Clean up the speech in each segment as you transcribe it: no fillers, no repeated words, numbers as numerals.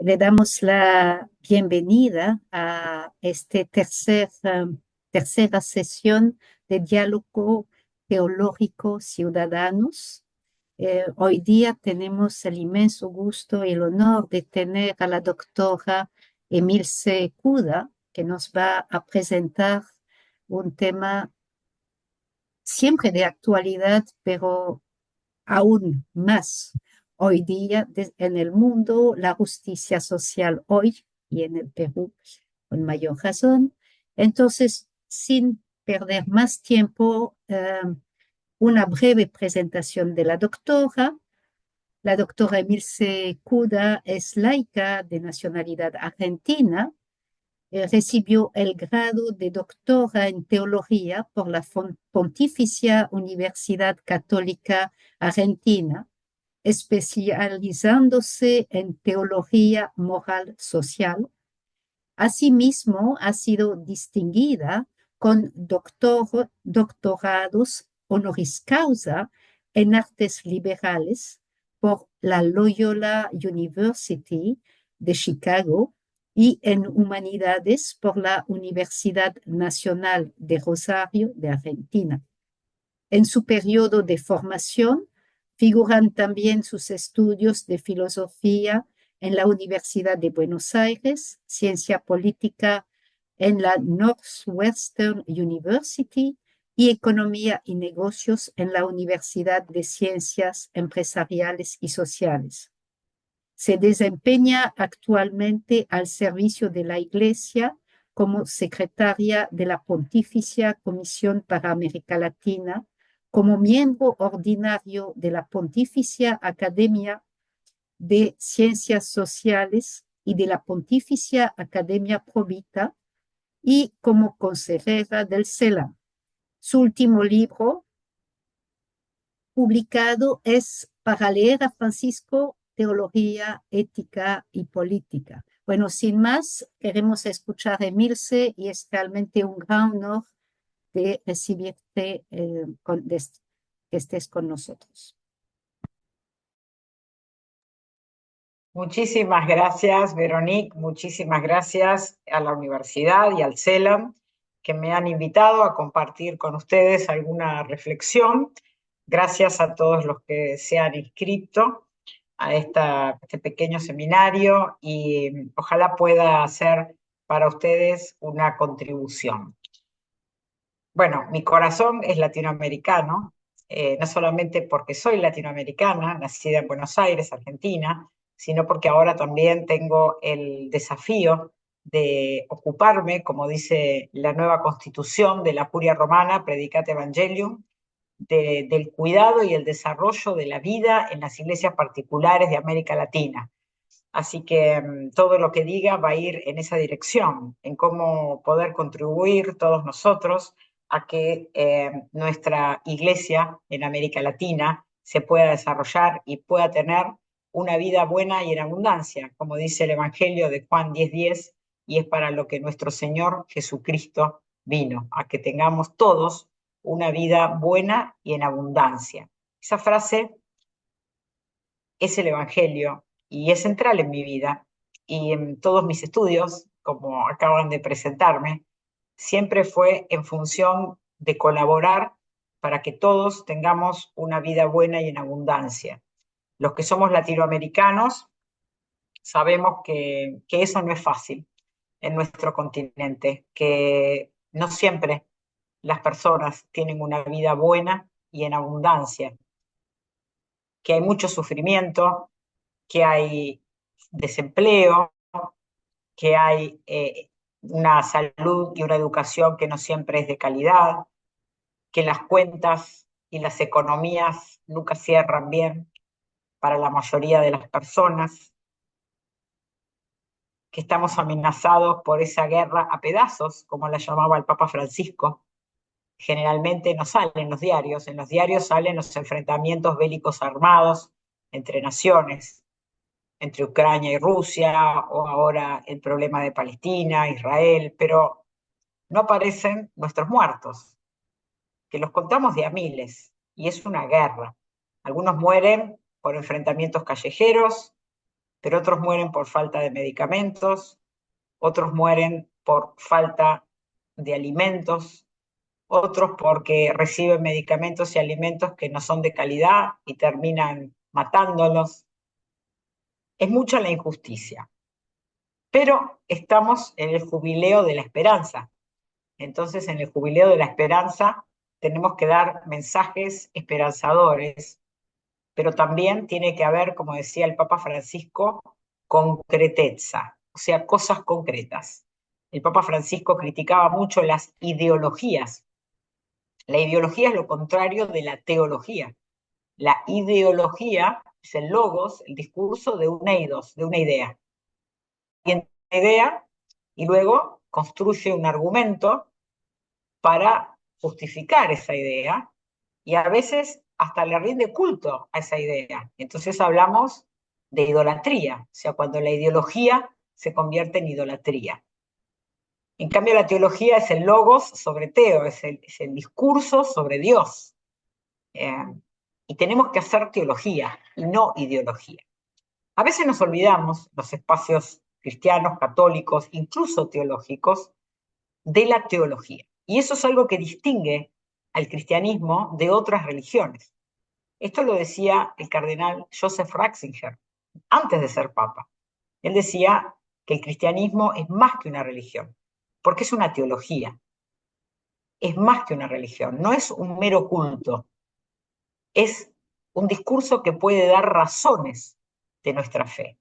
Le damos la bienvenida a esta tercera sesión de Diálogo Teológico Ciudadanos. Hoy día tenemos el inmenso gusto y el honor de tener a la doctora Emilce Cuda, que nos va a presentar un tema siempre de actualidad, pero aún más hoy día en el mundo, la justicia social hoy y en el Perú con mayor razón. Entonces, sin perder más tiempo, una breve presentación de la doctora. La doctora Emilce Cuda es laica de nacionalidad argentina. Recibió el grado de doctora en teología por la Pontificia Universidad Católica Argentina, especializándose en teología moral social. Asimismo, ha sido distinguida con doctorados honoris causa en artes liberales por la Loyola University de Chicago y en humanidades por la Universidad Nacional de Rosario de Argentina. En su periodo de formación figuran también sus estudios de filosofía en la Universidad de Buenos Aires, ciencia política en la Northwestern University y economía y negocios en la Universidad de Ciencias Empresariales y Sociales. Se desempeña actualmente al servicio de la Iglesia como secretaria de la Pontificia Comisión para América Latina, como miembro ordinario de la Pontificia Academia de Ciencias Sociales y de la Pontificia Academia Provita y como consejera del CELAM. Su último libro publicado es Para leer a Francisco, Teología, Ética y Política. Bueno, sin más, queremos escuchar a Emilce y es realmente un gran honor de recibirte, que estés con nosotros. Muchísimas gracias, Veronique. Muchísimas gracias a la universidad y al CELAM que me han invitado a compartir con ustedes alguna reflexión. Gracias a todos los que se han inscrito a este pequeño seminario y ojalá pueda hacer para ustedes una contribución. Bueno, mi corazón es latinoamericano, no solamente porque soy latinoamericana, nacida en Buenos Aires, Argentina, sino porque ahora también tengo el desafío de ocuparme, como dice la nueva constitución de la Curia Romana, Predicate Evangelium, del cuidado y el desarrollo de la vida en las iglesias particulares de América Latina. Así que todo lo que diga va a ir en esa dirección, en cómo poder contribuir todos nosotros a que nuestra iglesia en América Latina se pueda desarrollar y pueda tener una vida buena y en abundancia, como dice el Evangelio de Juan 10:10, y es para lo que nuestro Señor Jesucristo vino, a que tengamos todos una vida buena y en abundancia. Esa frase es el Evangelio y es central en mi vida y en todos mis estudios, como acaban de presentarme, siempre fue en función de colaborar para que todos tengamos una vida buena y en abundancia. Los que somos latinoamericanos sabemos que eso no es fácil en nuestro continente, que no siempre las personas tienen una vida buena y en abundancia, que hay mucho sufrimiento, que hay desempleo, que hay una salud y una educación que no siempre es de calidad, que las cuentas y las economías nunca cierran bien para la mayoría de las personas, que estamos amenazados por esa guerra a pedazos, como la llamaba el Papa Francisco. Generalmente no salen en los diarios salen los enfrentamientos bélicos armados entre naciones, entre Ucrania y Rusia, o ahora el problema de Palestina, Israel, pero no aparecen nuestros muertos, que los contamos de a miles, y es una guerra. Algunos mueren por enfrentamientos callejeros, pero otros mueren por falta de medicamentos, otros mueren por falta de alimentos, otros porque reciben medicamentos y alimentos que no son de calidad y terminan matándolos. Es mucha la injusticia. Pero estamos en el jubileo de la esperanza. Entonces, en el jubileo de la esperanza tenemos que dar mensajes esperanzadores, pero también tiene que haber, como decía el Papa Francisco, concretezza, o sea, cosas concretas. El Papa Francisco criticaba mucho las ideologías. La ideología es lo contrario de la teología. La ideología es el logos, el discurso de un eidos, de una idea. Y en una idea, y luego construye un argumento para justificar esa idea, y a veces hasta le rinde culto a esa idea. Entonces hablamos de idolatría, o sea, cuando la ideología se convierte en idolatría. En cambio, la teología es el logos sobre teo, es el discurso sobre Dios. Y tenemos que hacer teología y no ideología. A veces nos olvidamos, los espacios cristianos, católicos, incluso teológicos, de la teología. Y eso es algo que distingue al cristianismo de otras religiones. Esto lo decía el cardenal Joseph Ratzinger, antes de ser papa. Él decía que el cristianismo es más que una religión, porque es una teología. Es más que una religión, no es un mero culto, es un discurso que puede dar razones de nuestra fe.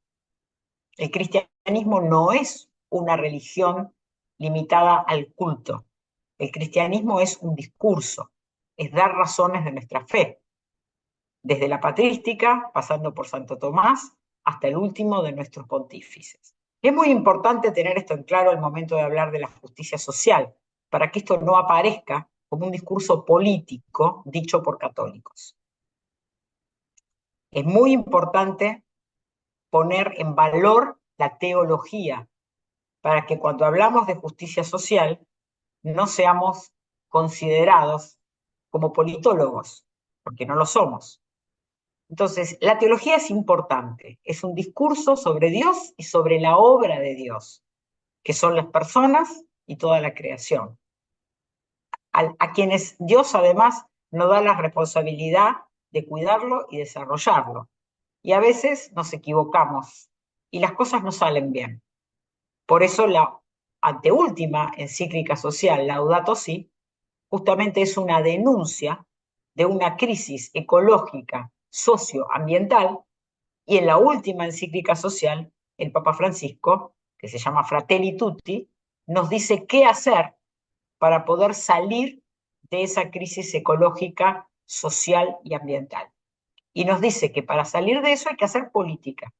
El cristianismo no es una religión limitada al culto. El cristianismo es un discurso, es dar razones de nuestra fe, desde la patrística, pasando por Santo Tomás, hasta el último de nuestros pontífices. Es muy importante tener esto en claro al momento de hablar de la justicia social, para que esto no aparezca como un discurso político dicho por católicos. Es muy importante poner en valor la teología, para que cuando hablamos de justicia social no seamos considerados como politólogos, porque no lo somos. Entonces, la teología es importante, es un discurso sobre Dios y sobre la obra de Dios, que son las personas y toda la creación, a quienes Dios además nos da la responsabilidad de cuidarlo y desarrollarlo. Y a veces nos equivocamos y las cosas no salen bien. Por eso la anteúltima encíclica social, Laudato Si, justamente es una denuncia de una crisis ecológica, socioambiental, y en la última encíclica social, el Papa Francisco, que se llama Fratelli Tutti, nos dice qué hacer para poder salir de esa crisis ecológica, social y ambiental. Y nos dice que para salir de eso hay que hacer política,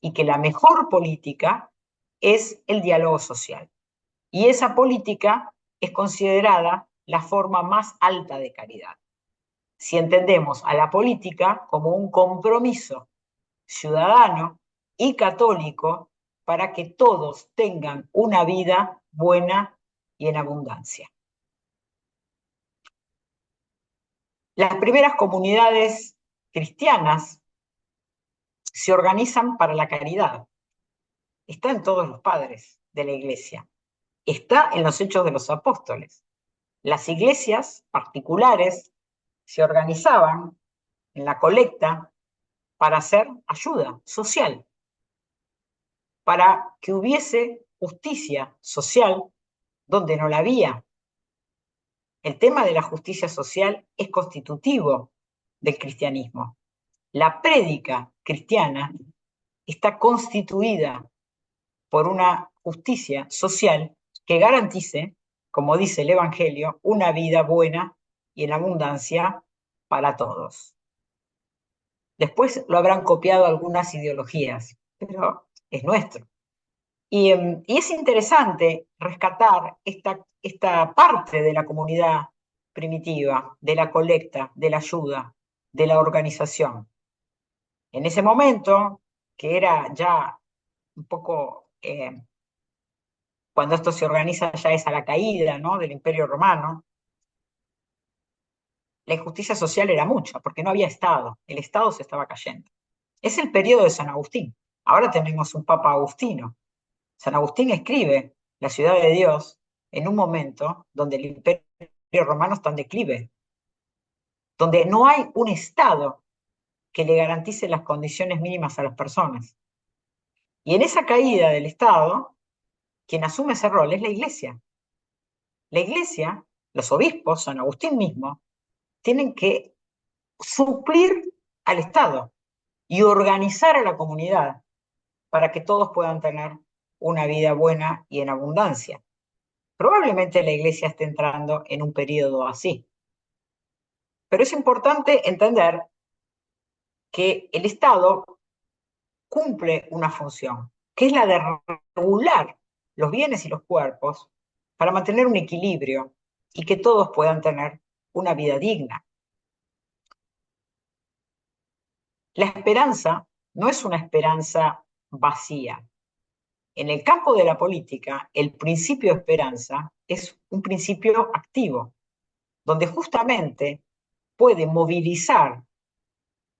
y que la mejor política es el diálogo social. Y esa política es considerada la forma más alta de caridad. Si entendemos a la política como un compromiso ciudadano y católico para que todos tengan una vida buena y en abundancia. Las primeras comunidades cristianas se organizan para la caridad. Está en todos los padres de la iglesia. Está en los Hechos de los Apóstoles. Las iglesias particulares se organizaban en la colecta para hacer ayuda social, para que hubiese justicia social donde no la había. El tema de la justicia social es constitutivo del cristianismo. La prédica cristiana está constituida por una justicia social que garantice, como dice el Evangelio, una vida buena y en abundancia para todos. Después lo habrán copiado algunas ideologías, pero es nuestro. Y es interesante rescatar esta parte de la comunidad primitiva, de la colecta, de la ayuda, de la organización. En ese momento, que era ya un poco, cuando esto se organiza ya es a la caída, ¿no?, del Imperio Romano, la injusticia social era mucha, porque no había Estado, el Estado se estaba cayendo. Es el periodo de San Agustín. Ahora tenemos un Papa Agustino. San Agustín escribe La ciudad de Dios en un momento donde el Imperio Romano está en declive, donde no hay un Estado que le garantice las condiciones mínimas a las personas. Y en esa caída del Estado, quien asume ese rol es la Iglesia. La Iglesia, los obispos, San Agustín mismo, tienen que suplir al Estado y organizar a la comunidad para que todos puedan tener una vida buena y en abundancia. Probablemente la Iglesia esté entrando en un periodo así. Pero es importante entender que el Estado cumple una función, que es la de regular los bienes y los cuerpos para mantener un equilibrio y que todos puedan tener una vida digna. La esperanza no es una esperanza vacía. En el campo de la política, el principio de esperanza es un principio activo, donde justamente puede movilizar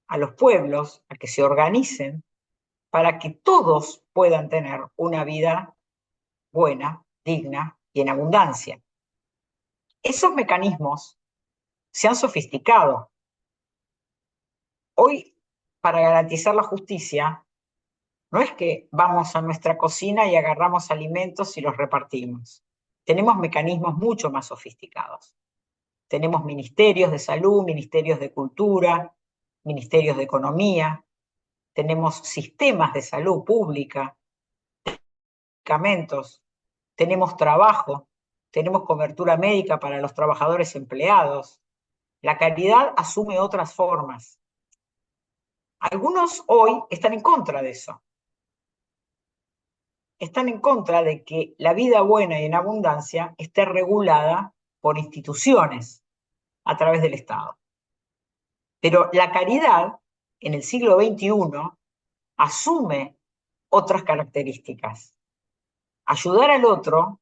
a los pueblos a que se organicen para que todos puedan tener una vida buena, digna y en abundancia. Esos mecanismos se han sofisticado. Hoy, para garantizar la justicia, no es que vamos a nuestra cocina y agarramos alimentos y los repartimos. Tenemos mecanismos mucho más sofisticados. Tenemos ministerios de salud, ministerios de cultura, ministerios de economía, tenemos sistemas de salud pública, medicamentos, tenemos trabajo, tenemos cobertura médica para los trabajadores empleados. La caridad asume otras formas. Algunos hoy están en contra de eso. Están en contra de que la vida buena y en abundancia esté regulada por instituciones a través del Estado. Pero la caridad en el siglo XXI asume otras características. Ayudar al otro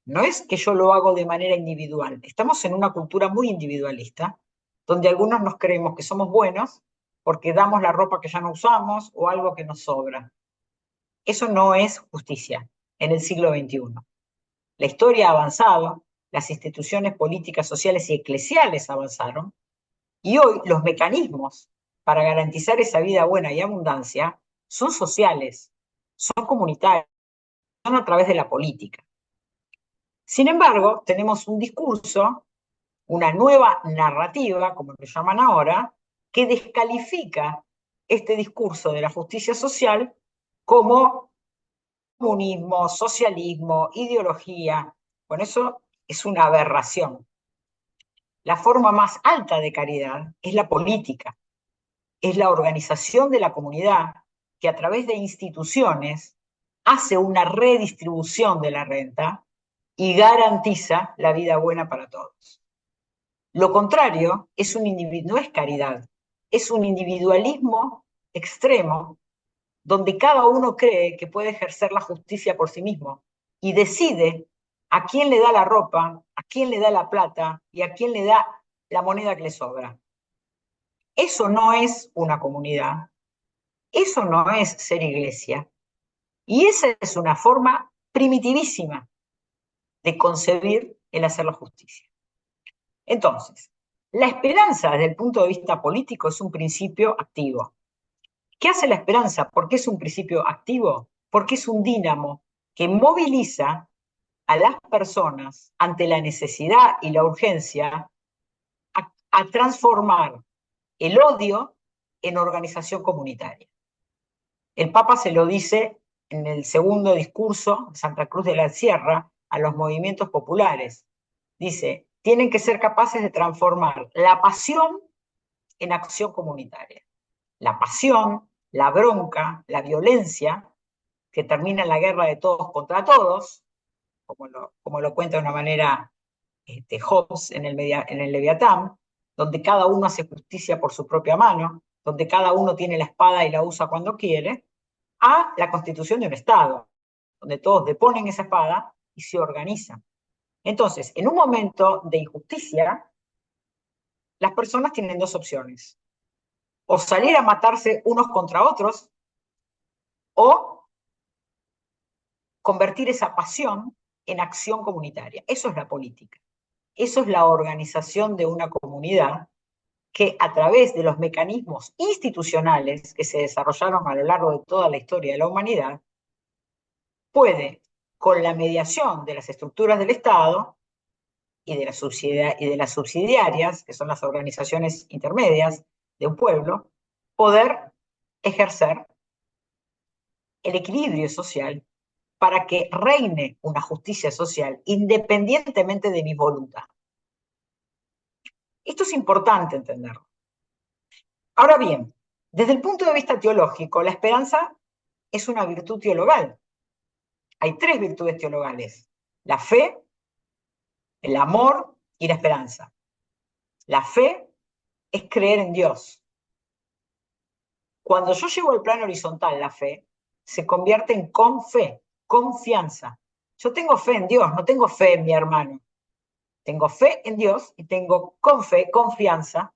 no es que yo lo hago de manera individual. Estamos en una cultura muy individualista, donde algunos nos creemos que somos buenos porque damos la ropa que ya no usamos o algo que nos sobra. Eso no es justicia en el siglo XXI. La historia ha avanzado, las instituciones políticas, sociales y eclesiales avanzaron, y hoy los mecanismos para garantizar esa vida buena y abundancia son sociales, son comunitarios, son a través de la política. Sin embargo, tenemos un discurso, una nueva narrativa, como lo llaman ahora, que descalifica este discurso de la justicia social como comunismo, socialismo, ideología. Bueno, eso es una aberración. La forma más alta de caridad es la política, es la organización de la comunidad que a través de instituciones hace una redistribución de la renta y garantiza la vida buena para todos. Lo contrario es no es caridad, es un individualismo extremo donde cada uno cree que puede ejercer la justicia por sí mismo y decide a quién le da la ropa, a quién le da la plata y a quién le da la moneda que le sobra. Eso no es una comunidad, eso no es ser iglesia, y esa es una forma primitivísima de concebir el hacer la justicia. Entonces, la esperanza desde el punto de vista político es un principio activo. ¿Qué hace la esperanza? ¿Por qué es un principio activo? Porque es un dínamo que moviliza a las personas ante la necesidad y la urgencia a transformar el odio en organización comunitaria. El Papa se lo dice en el segundo discurso, Santa Cruz de la Sierra, a los movimientos populares. Dice, tienen que ser capaces de transformar la pasión en acción comunitaria. La pasión, la bronca, la violencia, que termina en la guerra de todos contra todos, como lo cuenta de una manera Hobbes en el Leviatán, donde cada uno hace justicia por su propia mano, donde cada uno tiene la espada y la usa cuando quiere, a la constitución de un Estado, donde todos deponen esa espada y se organizan. Entonces, en un momento de injusticia, las personas tienen dos opciones. O salir a matarse unos contra otros, o convertir esa pasión en acción comunitaria. Eso es la política. Eso es la organización de una comunidad que a través de los mecanismos institucionales que se desarrollaron a lo largo de toda la historia de la humanidad, puede, con la mediación de las estructuras del Estado y de las subsidiarias, que son las organizaciones intermedias de un pueblo, poder ejercer el equilibrio social para que reine una justicia social independientemente de mi voluntad. Esto es importante entenderlo. Ahora bien, desde el punto de vista teológico, la esperanza es una virtud teologal. Hay tres virtudes teologales: la fe, el amor y la esperanza. La fe es creer en Dios. Cuando yo llego al plano horizontal, la fe se convierte en con fe, confianza. Yo tengo fe en Dios, no tengo fe en mi hermano. Tengo fe en Dios y tengo con fe, confianza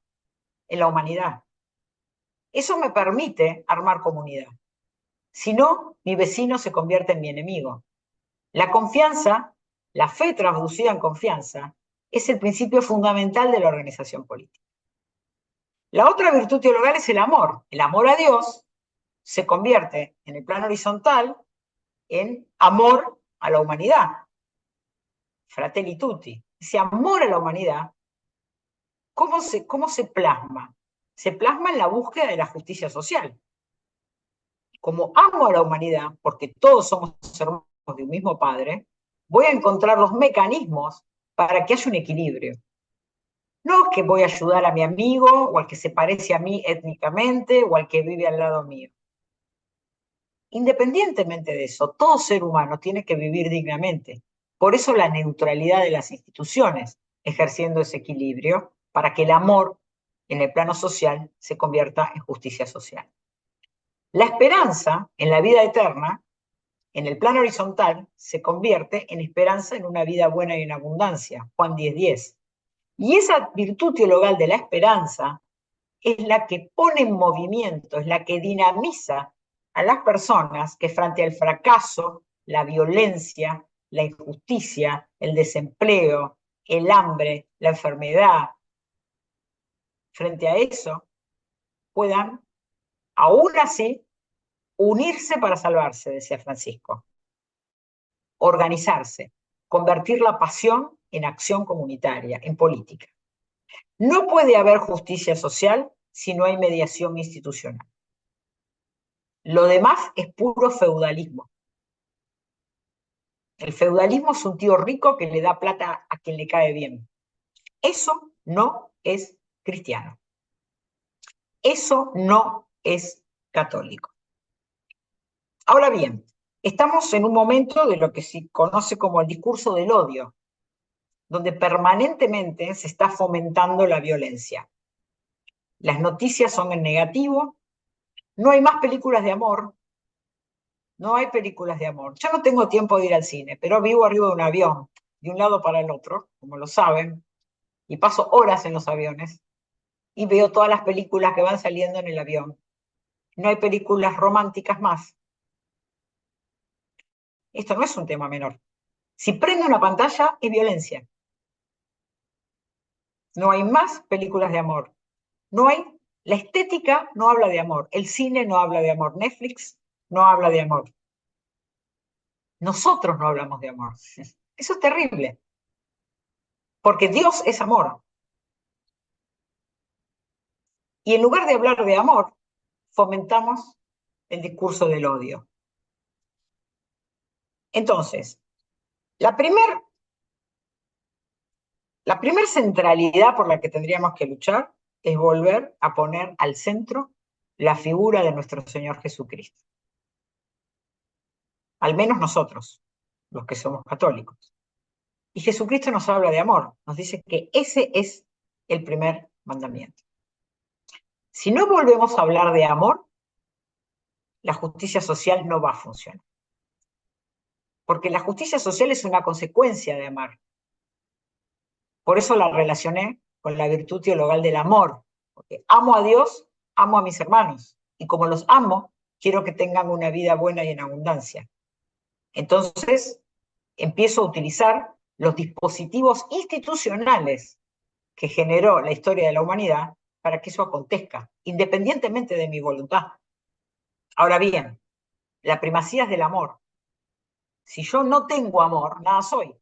en la humanidad. Eso me permite armar comunidad. Si no, mi vecino se convierte en mi enemigo. La confianza, la fe traducida en confianza, es el principio fundamental de la organización política. La otra virtud teologal es el amor. El amor a Dios se convierte en el plano horizontal en amor a la humanidad. Fratelli tutti. Ese amor a la humanidad, ¿cómo se plasma? Se plasma en la búsqueda de la justicia social. Como amo a la humanidad, porque todos somos hermanos de un mismo Padre, voy a encontrar los mecanismos para que haya un equilibrio. No es que voy a ayudar a mi amigo, o al que se parece a mí étnicamente, o al que vive al lado mío. Independientemente de eso, todo ser humano tiene que vivir dignamente. Por eso la neutralidad de las instituciones, ejerciendo ese equilibrio, para que el amor en el plano social se convierta en justicia social. La esperanza en la vida eterna, en el plano horizontal, se convierte en esperanza en una vida buena y en abundancia. Juan 10:10. Y esa virtud teologal de la esperanza es la que pone en movimiento, es la que dinamiza a las personas que frente al fracaso, la violencia, la injusticia, el desempleo, el hambre, la enfermedad, frente a eso, puedan, aún así, unirse para salvarse, decía Francisco. Organizarse, convertir la pasión en acción comunitaria, en política. No puede haber justicia social si no hay mediación institucional. Lo demás es puro feudalismo. El feudalismo es un tío rico que le da plata a quien le cae bien. Eso no es cristiano. Eso no es católico. Ahora bien, estamos en un momento de lo que se conoce como el discurso del odio, donde permanentemente se está fomentando la violencia. Las noticias son en negativo, no hay más películas de amor, no hay películas de amor. Yo no tengo tiempo de ir al cine, pero vivo arriba de un avión, de un lado para el otro, como lo saben, y paso horas en los aviones, y veo todas las películas que van saliendo en el avión. No hay películas románticas más. Esto no es un tema menor. Si prende una pantalla, es violencia. No hay más películas de amor. No hay, la estética no habla de amor, el cine no habla de amor, Netflix no habla de amor. Nosotros no hablamos de amor. Eso es terrible. Porque Dios es amor. Y en lugar de hablar de amor, fomentamos el discurso del odio. Entonces, la primer centralidad por la que tendríamos que luchar es volver a poner al centro la figura de nuestro Señor Jesucristo. Al menos nosotros, los que somos católicos. Y Jesucristo nos habla de amor, nos dice que ese es el primer mandamiento. Si no volvemos a hablar de amor, la justicia social no va a funcionar. Porque la justicia social es una consecuencia de amar. Por eso la relacioné con la virtud teologal del amor. Porque amo a Dios, amo a mis hermanos. Y como los amo, quiero que tengan una vida buena y en abundancia. Entonces, empiezo a utilizar los dispositivos institucionales que generó la historia de la humanidad para que eso acontezca, independientemente de mi voluntad. Ahora bien, la primacía es del amor. Si yo no tengo amor, nada soy.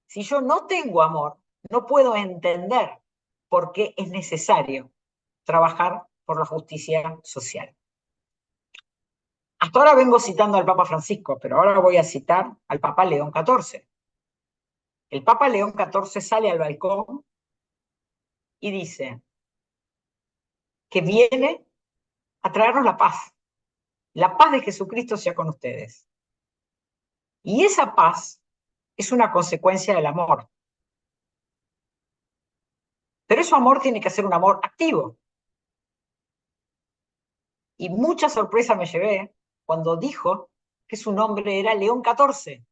Si yo no tengo amor, no puedo entender por qué es necesario trabajar por la justicia social. Hasta ahora vengo citando al Papa Francisco, pero ahora voy a citar al Papa León XIV. El Papa León XIV sale al balcón y dice que viene a traernos la paz. La paz de Jesucristo sea con ustedes. Y esa paz es una consecuencia del amor. Pero ese amor tiene que ser un amor activo. Y mucha sorpresa me llevé cuando dijo que su nombre era León XIV.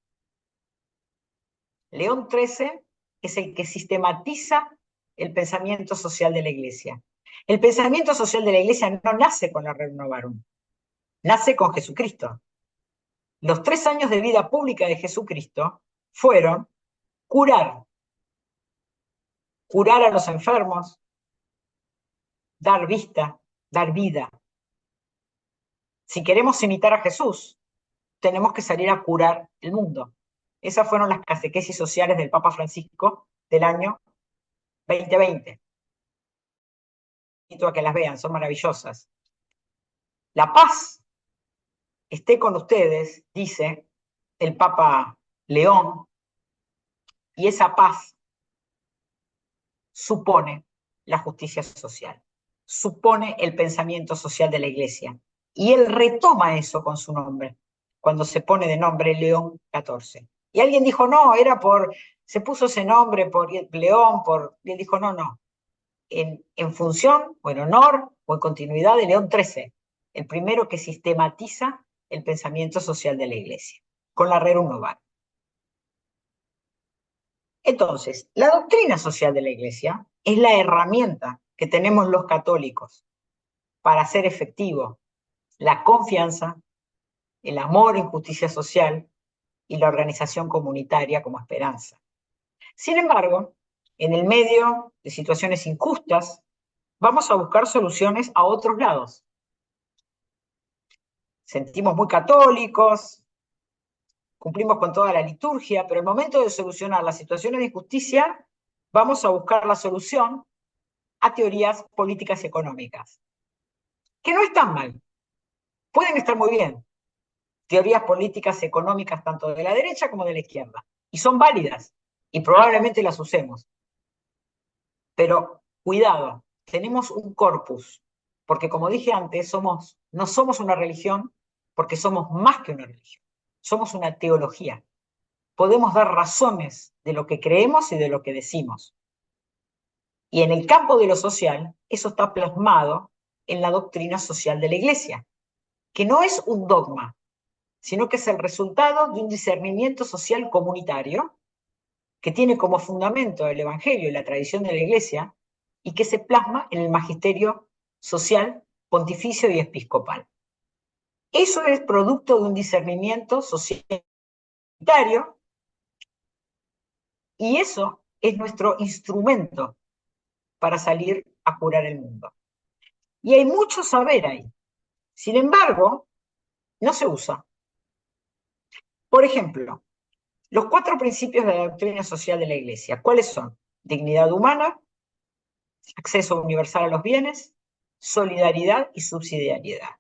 León XIII es el que sistematiza el pensamiento social de la Iglesia. El pensamiento social de la Iglesia no nace con la Rerum Novarum, nace con Jesucristo. Los 3 años de vida pública de Jesucristo fueron curar, curar a los enfermos, dar vista, dar vida. Si queremos imitar a Jesús, tenemos que salir a curar el mundo. Esas fueron las catequesis sociales del Papa Francisco del año 2020. Invito a que las vean, son maravillosas. La paz esté con ustedes, dice el Papa León, y esa paz supone la justicia social, supone el pensamiento social de la Iglesia. Y él retoma eso con su nombre, cuando se pone de nombre León XIV. Y alguien dijo, no, se puso ese nombre por León, y él dijo, no, en función, o en honor, o en continuidad de León XIII, el primero que sistematiza el pensamiento social de la Iglesia, con la Rerum Novarum. Entonces, la doctrina social de la Iglesia es la herramienta que tenemos los católicos para hacer efectivo la confianza, el amor en justicia social y la organización comunitaria como esperanza. Sin embargo, en el medio de situaciones injustas, vamos a buscar soluciones a otros lados. Sentimos muy católicos, cumplimos con toda la liturgia, pero el momento de solucionar las situaciones de injusticia, vamos a buscar la solución a teorías políticas y económicas, que no están mal, pueden estar muy bien, teorías políticas y económicas tanto de la derecha como de la izquierda, y son válidas, y probablemente las usemos. Pero cuidado, tenemos un corpus, porque como dije antes, no somos una religión, porque somos más que una religión, somos una teología. Podemos dar razones de lo que creemos y de lo que decimos. Y en el campo de lo social, eso está plasmado en la doctrina social de la Iglesia, que no es un dogma, sino que es el resultado de un discernimiento social comunitario que tiene como fundamento el Evangelio y la tradición de la Iglesia y que se plasma en el magisterio social, pontificio y episcopal. Eso es producto de un discernimiento social comunitario y eso es nuestro instrumento para salir a curar el mundo. Y hay mucho saber ahí. Sin embargo, no se usa. Por ejemplo, los 4 principios de la doctrina social de la Iglesia, ¿cuáles son? Dignidad humana, acceso universal a los bienes, solidaridad y subsidiariedad.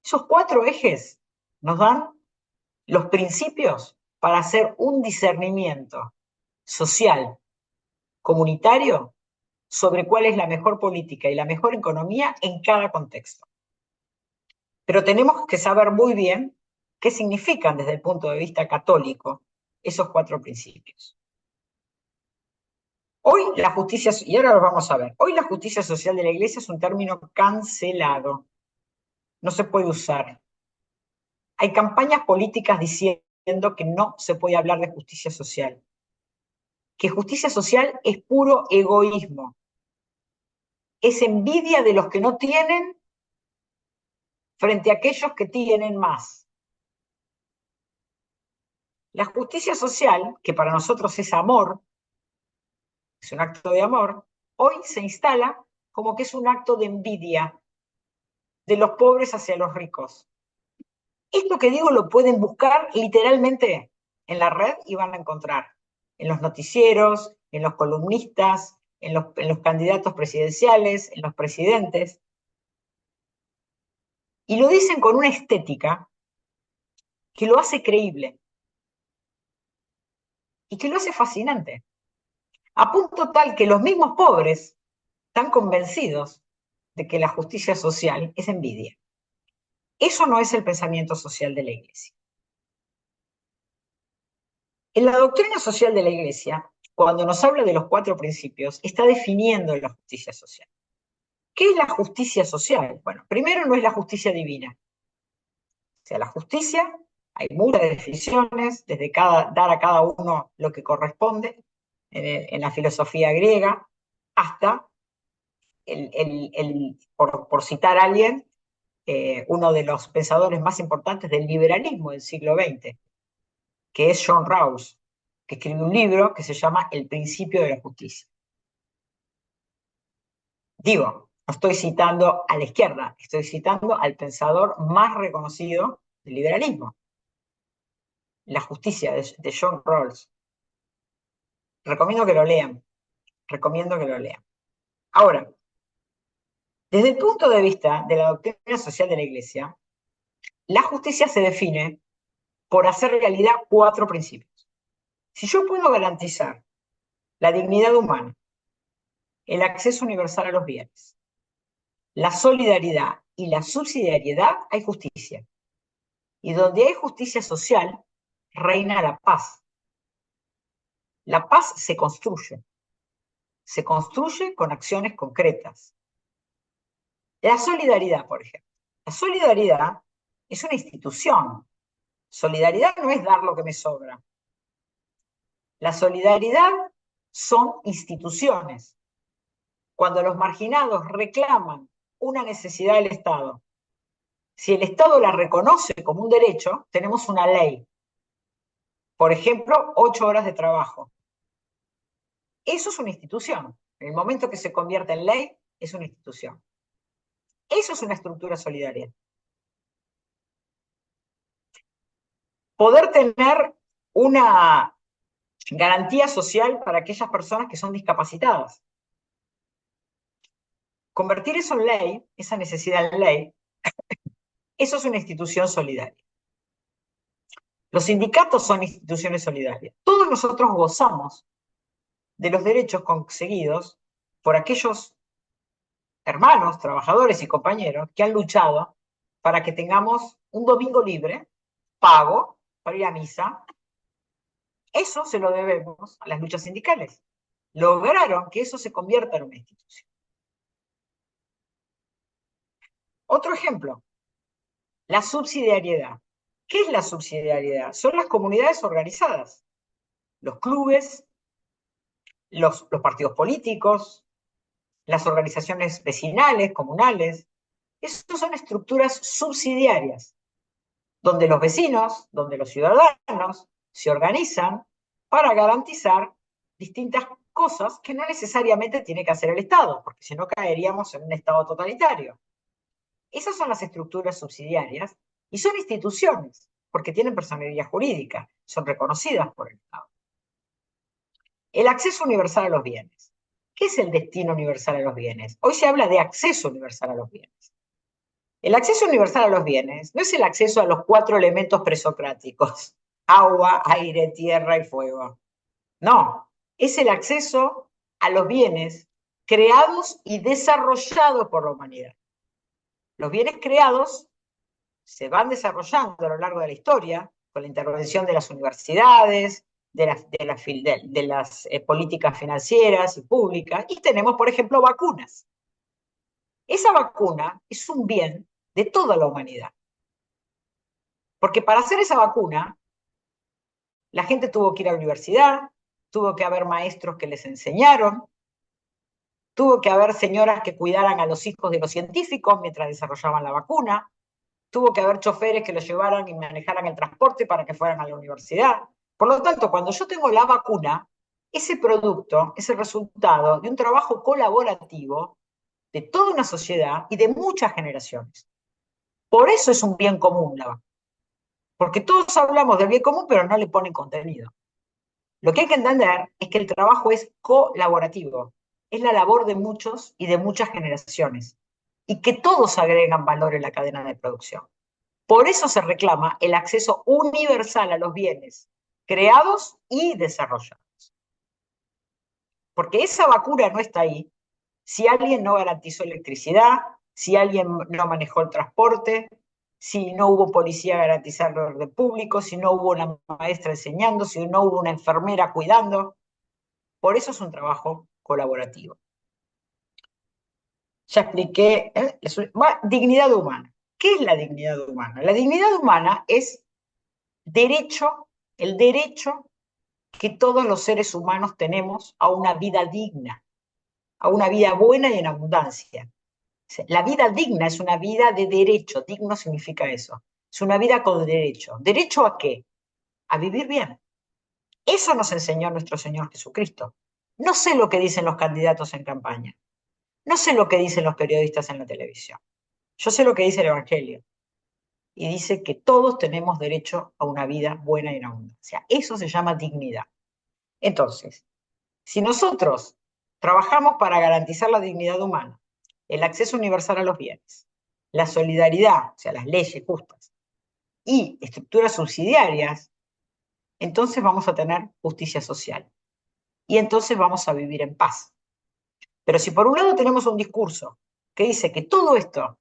Esos 4 ejes nos dan los principios para hacer un discernimiento social, comunitario, sobre cuál es la mejor política y la mejor economía en cada contexto. Pero tenemos que saber muy bien qué significan desde el punto de vista católico esos 4 principios. Hoy la justicia, y ahora lo vamos a ver, hoy la justicia social de la Iglesia es un término cancelado, no se puede usar. Hay campañas políticas diciendo que no se puede hablar de justicia social, que justicia social es puro egoísmo, es envidia de los que no tienen frente a aquellos que tienen más. La justicia social, que para nosotros es amor, es un acto de amor, hoy se instala como que es un acto de envidia de los pobres hacia los ricos. Esto que digo lo pueden buscar literalmente en la red y van a encontrar en los noticieros, en los columnistas, en los candidatos presidenciales, en los presidentes. Y lo dicen con una estética que lo hace creíble y que lo hace fascinante, a punto tal que los mismos pobres están convencidos de que la justicia social es envidia. Eso no es el pensamiento social de la Iglesia. En la doctrina social de la Iglesia, cuando nos habla de los 4 principios, está definiendo la justicia social. ¿Qué es la justicia social? Bueno, primero no es la justicia divina. O sea, la justicia, hay muchas definiciones, desde dar a cada uno lo que corresponde en la filosofía griega, hasta, por citar a alguien, uno de los pensadores más importantes del liberalismo del siglo XX, que es John Rawls, que escribió un libro que se llama El principio de la justicia. Digo, no estoy citando a la izquierda, estoy citando al pensador más reconocido del liberalismo, La justicia de John Rawls. Recomiendo que lo lean, recomiendo que lo lean. Ahora, desde el punto de vista de la doctrina social de la Iglesia, la justicia se define por hacer realidad 4 principios. Si yo puedo garantizar la dignidad humana, el acceso universal a los bienes, la solidaridad y la subsidiariedad, hay justicia. Y donde hay justicia social, reina la paz. La paz se construye con acciones concretas. La solidaridad, por ejemplo. La solidaridad es una institución. Solidaridad no es dar lo que me sobra. La solidaridad son instituciones. Cuando los marginados reclaman una necesidad del Estado, si el Estado la reconoce como un derecho, tenemos una ley. Por ejemplo, 8 horas de trabajo. Eso es una institución. En el momento que se convierte en ley, es una institución. Eso es una estructura solidaria. Poder tener una garantía social para aquellas personas que son discapacitadas. Convertir eso en ley, esa necesidad en ley, eso es una institución solidaria. Los sindicatos son instituciones solidarias. Todos nosotros gozamos de los derechos conseguidos por aquellos hermanos, trabajadores y compañeros que han luchado para que tengamos un domingo libre, pago, para ir a misa. Eso se lo debemos a las luchas sindicales. Lograron que eso se convierta en una institución. Otro ejemplo, la subsidiariedad. ¿Qué es la subsidiariedad? Son las comunidades organizadas, los clubes, los partidos políticos, las organizaciones vecinales, comunales. Esas son estructuras subsidiarias, donde los vecinos, donde los ciudadanos se organizan para garantizar distintas cosas que no necesariamente tiene que hacer el Estado, porque si no caeríamos en un Estado totalitario. Esas son las estructuras subsidiarias y son instituciones, porque tienen personalidad jurídica, son reconocidas por el Estado. El acceso universal a los bienes. ¿Qué es el destino universal a los bienes? Hoy se habla de acceso universal a los bienes. El acceso universal a los bienes no es el acceso a los 4 elementos presocráticos: agua, aire, tierra y fuego. No, es el acceso a los bienes creados y desarrollados por la humanidad. Los bienes creados se van desarrollando a lo largo de la historia con la intervención de las universidades, de las políticas financieras y públicas, y tenemos, por ejemplo, vacunas. Esa vacuna es un bien de toda la humanidad. Porque para hacer esa vacuna, la gente tuvo que ir a la universidad, tuvo que haber maestros que les enseñaron, tuvo que haber señoras que cuidaran a los hijos de los científicos mientras desarrollaban la vacuna, tuvo que haber choferes que los llevaran y manejaran el transporte para que fueran a la universidad. Por lo tanto, cuando yo tengo la vacuna, ese producto es el resultado de un trabajo colaborativo de toda una sociedad y de muchas generaciones. Por eso es un bien común la vacuna. Porque todos hablamos del bien común, pero no le ponen contenido. Lo que hay que entender es que el trabajo es colaborativo, es la labor de muchos y de muchas generaciones, y que todos agregan valor en la cadena de producción. Por eso se reclama el acceso universal a los bienes creados y desarrollados. Porque esa vacuna no está ahí si alguien no garantizó electricidad, si alguien no manejó el transporte, si no hubo policía garantizando el orden público, si no hubo una maestra enseñando, si no hubo una enfermera cuidando. Por eso es un trabajo colaborativo. Ya expliqué, dignidad humana. ¿Qué es la dignidad humana? La dignidad humana es derecho, el derecho que todos los seres humanos tenemos a una vida digna, a una vida buena y en abundancia. La vida digna es una vida de derecho, digno significa eso. Es una vida con derecho. ¿Derecho a qué? A vivir bien. Eso nos enseñó nuestro Señor Jesucristo. No sé lo que dicen los candidatos en campaña. No sé lo que dicen los periodistas en la televisión. Yo sé lo que dice el Evangelio. Y dice que todos tenemos derecho a una vida buena y en abundancia. Eso se llama dignidad. Entonces, si nosotros trabajamos para garantizar la dignidad humana, el acceso universal a los bienes, la solidaridad, o sea, las leyes justas, y estructuras subsidiarias, entonces vamos a tener justicia social. Y entonces vamos a vivir en paz. Pero si por un lado tenemos un discurso que dice que todo esto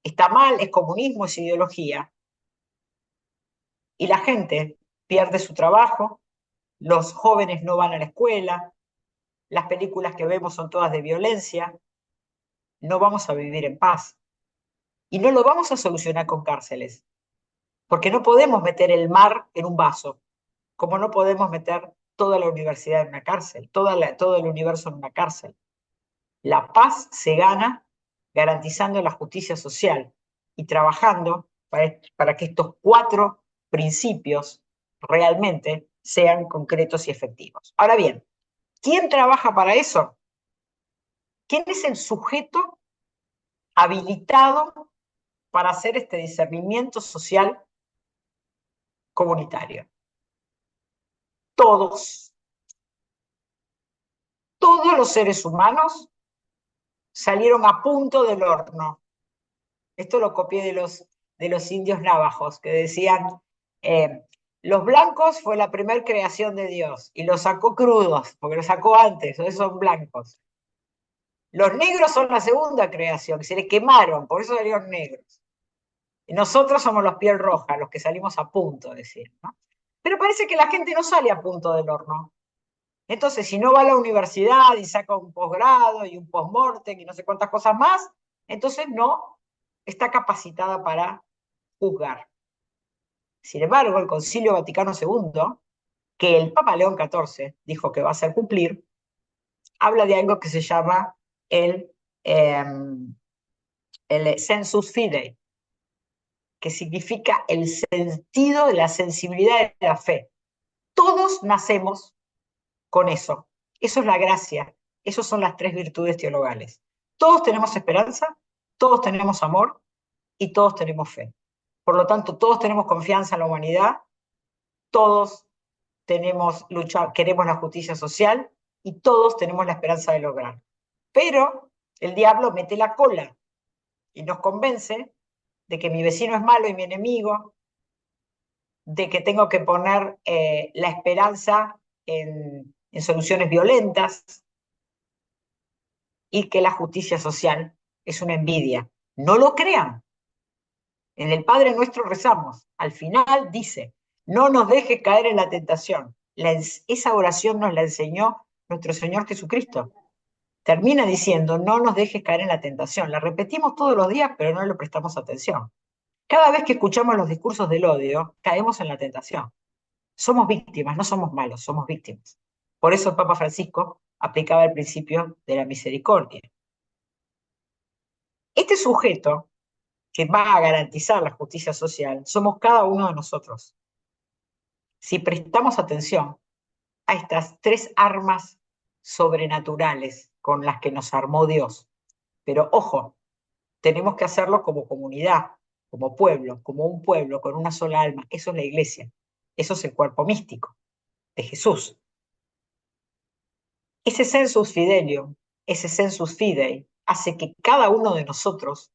está mal, es comunismo, es ideología, y la gente pierde su trabajo, los jóvenes no van a la escuela, las películas que vemos son todas de violencia, no vamos a vivir en paz. Y no lo vamos a solucionar con cárceles, porque no podemos meter el mar en un vaso, como no podemos meter toda la universidad en una cárcel, todo el universo en una cárcel. La paz se gana garantizando la justicia social y trabajando para que estos 4 principios realmente sean concretos y efectivos. Ahora bien, ¿quién trabaja para eso? ¿Quién es el sujeto habilitado para hacer este discernimiento social comunitario? Todos, todos los seres humanos salieron a punto del horno. Esto lo copié de los indios navajos, que decían, los blancos fue la primera creación de Dios, y los sacó crudos, porque los sacó antes, esos son blancos. Los negros son la segunda creación, que se les quemaron, por eso salieron negros. Y nosotros somos los piel roja, los que salimos a punto, decir, ¿no? Pero parece que la gente no sale a punto del horno. Entonces, si no va a la universidad y saca un posgrado y un postmortem y no sé cuántas cosas más, entonces no está capacitada para juzgar. Sin embargo, el Concilio Vaticano II, que el Papa León XIV dijo que va a hacer cumplir, habla de algo que se llama eh, el sensus fidei, que significa el sentido de la sensibilidad de la fe. Todos nacemos con eso. Eso es la gracia. Esas son las 3 virtudes teologales. Todos tenemos esperanza, todos tenemos amor y todos tenemos fe. Por lo tanto, todos tenemos confianza en la humanidad, todos tenemos queremos la justicia social y todos tenemos la esperanza de lograr. Pero el diablo mete la cola y nos convence de que mi vecino es malo y mi enemigo, de que tengo que poner la esperanza en soluciones violentas y que la justicia social es una envidia. No lo crean. En el Padre Nuestro rezamos. Al final dice, no nos dejes caer en la tentación. Esa oración nos la enseñó nuestro Señor Jesucristo. Termina diciendo, no nos dejes caer en la tentación. La repetimos todos los días, pero no le prestamos atención. Cada vez que escuchamos los discursos del odio, caemos en la tentación. Somos víctimas, no somos malos, somos víctimas. Por eso el Papa Francisco aplicaba el principio de la misericordia. Este sujeto que va a garantizar la justicia social, somos cada uno de nosotros. Si prestamos atención a estas tres armas sobrenaturales con las que nos armó Dios, pero ojo, tenemos que hacerlo como comunidad, como un pueblo con una sola alma. Eso es la iglesia, eso es el cuerpo místico de Jesús. Ese sensus fidelium, ese sensus fidei, hace que cada uno de nosotros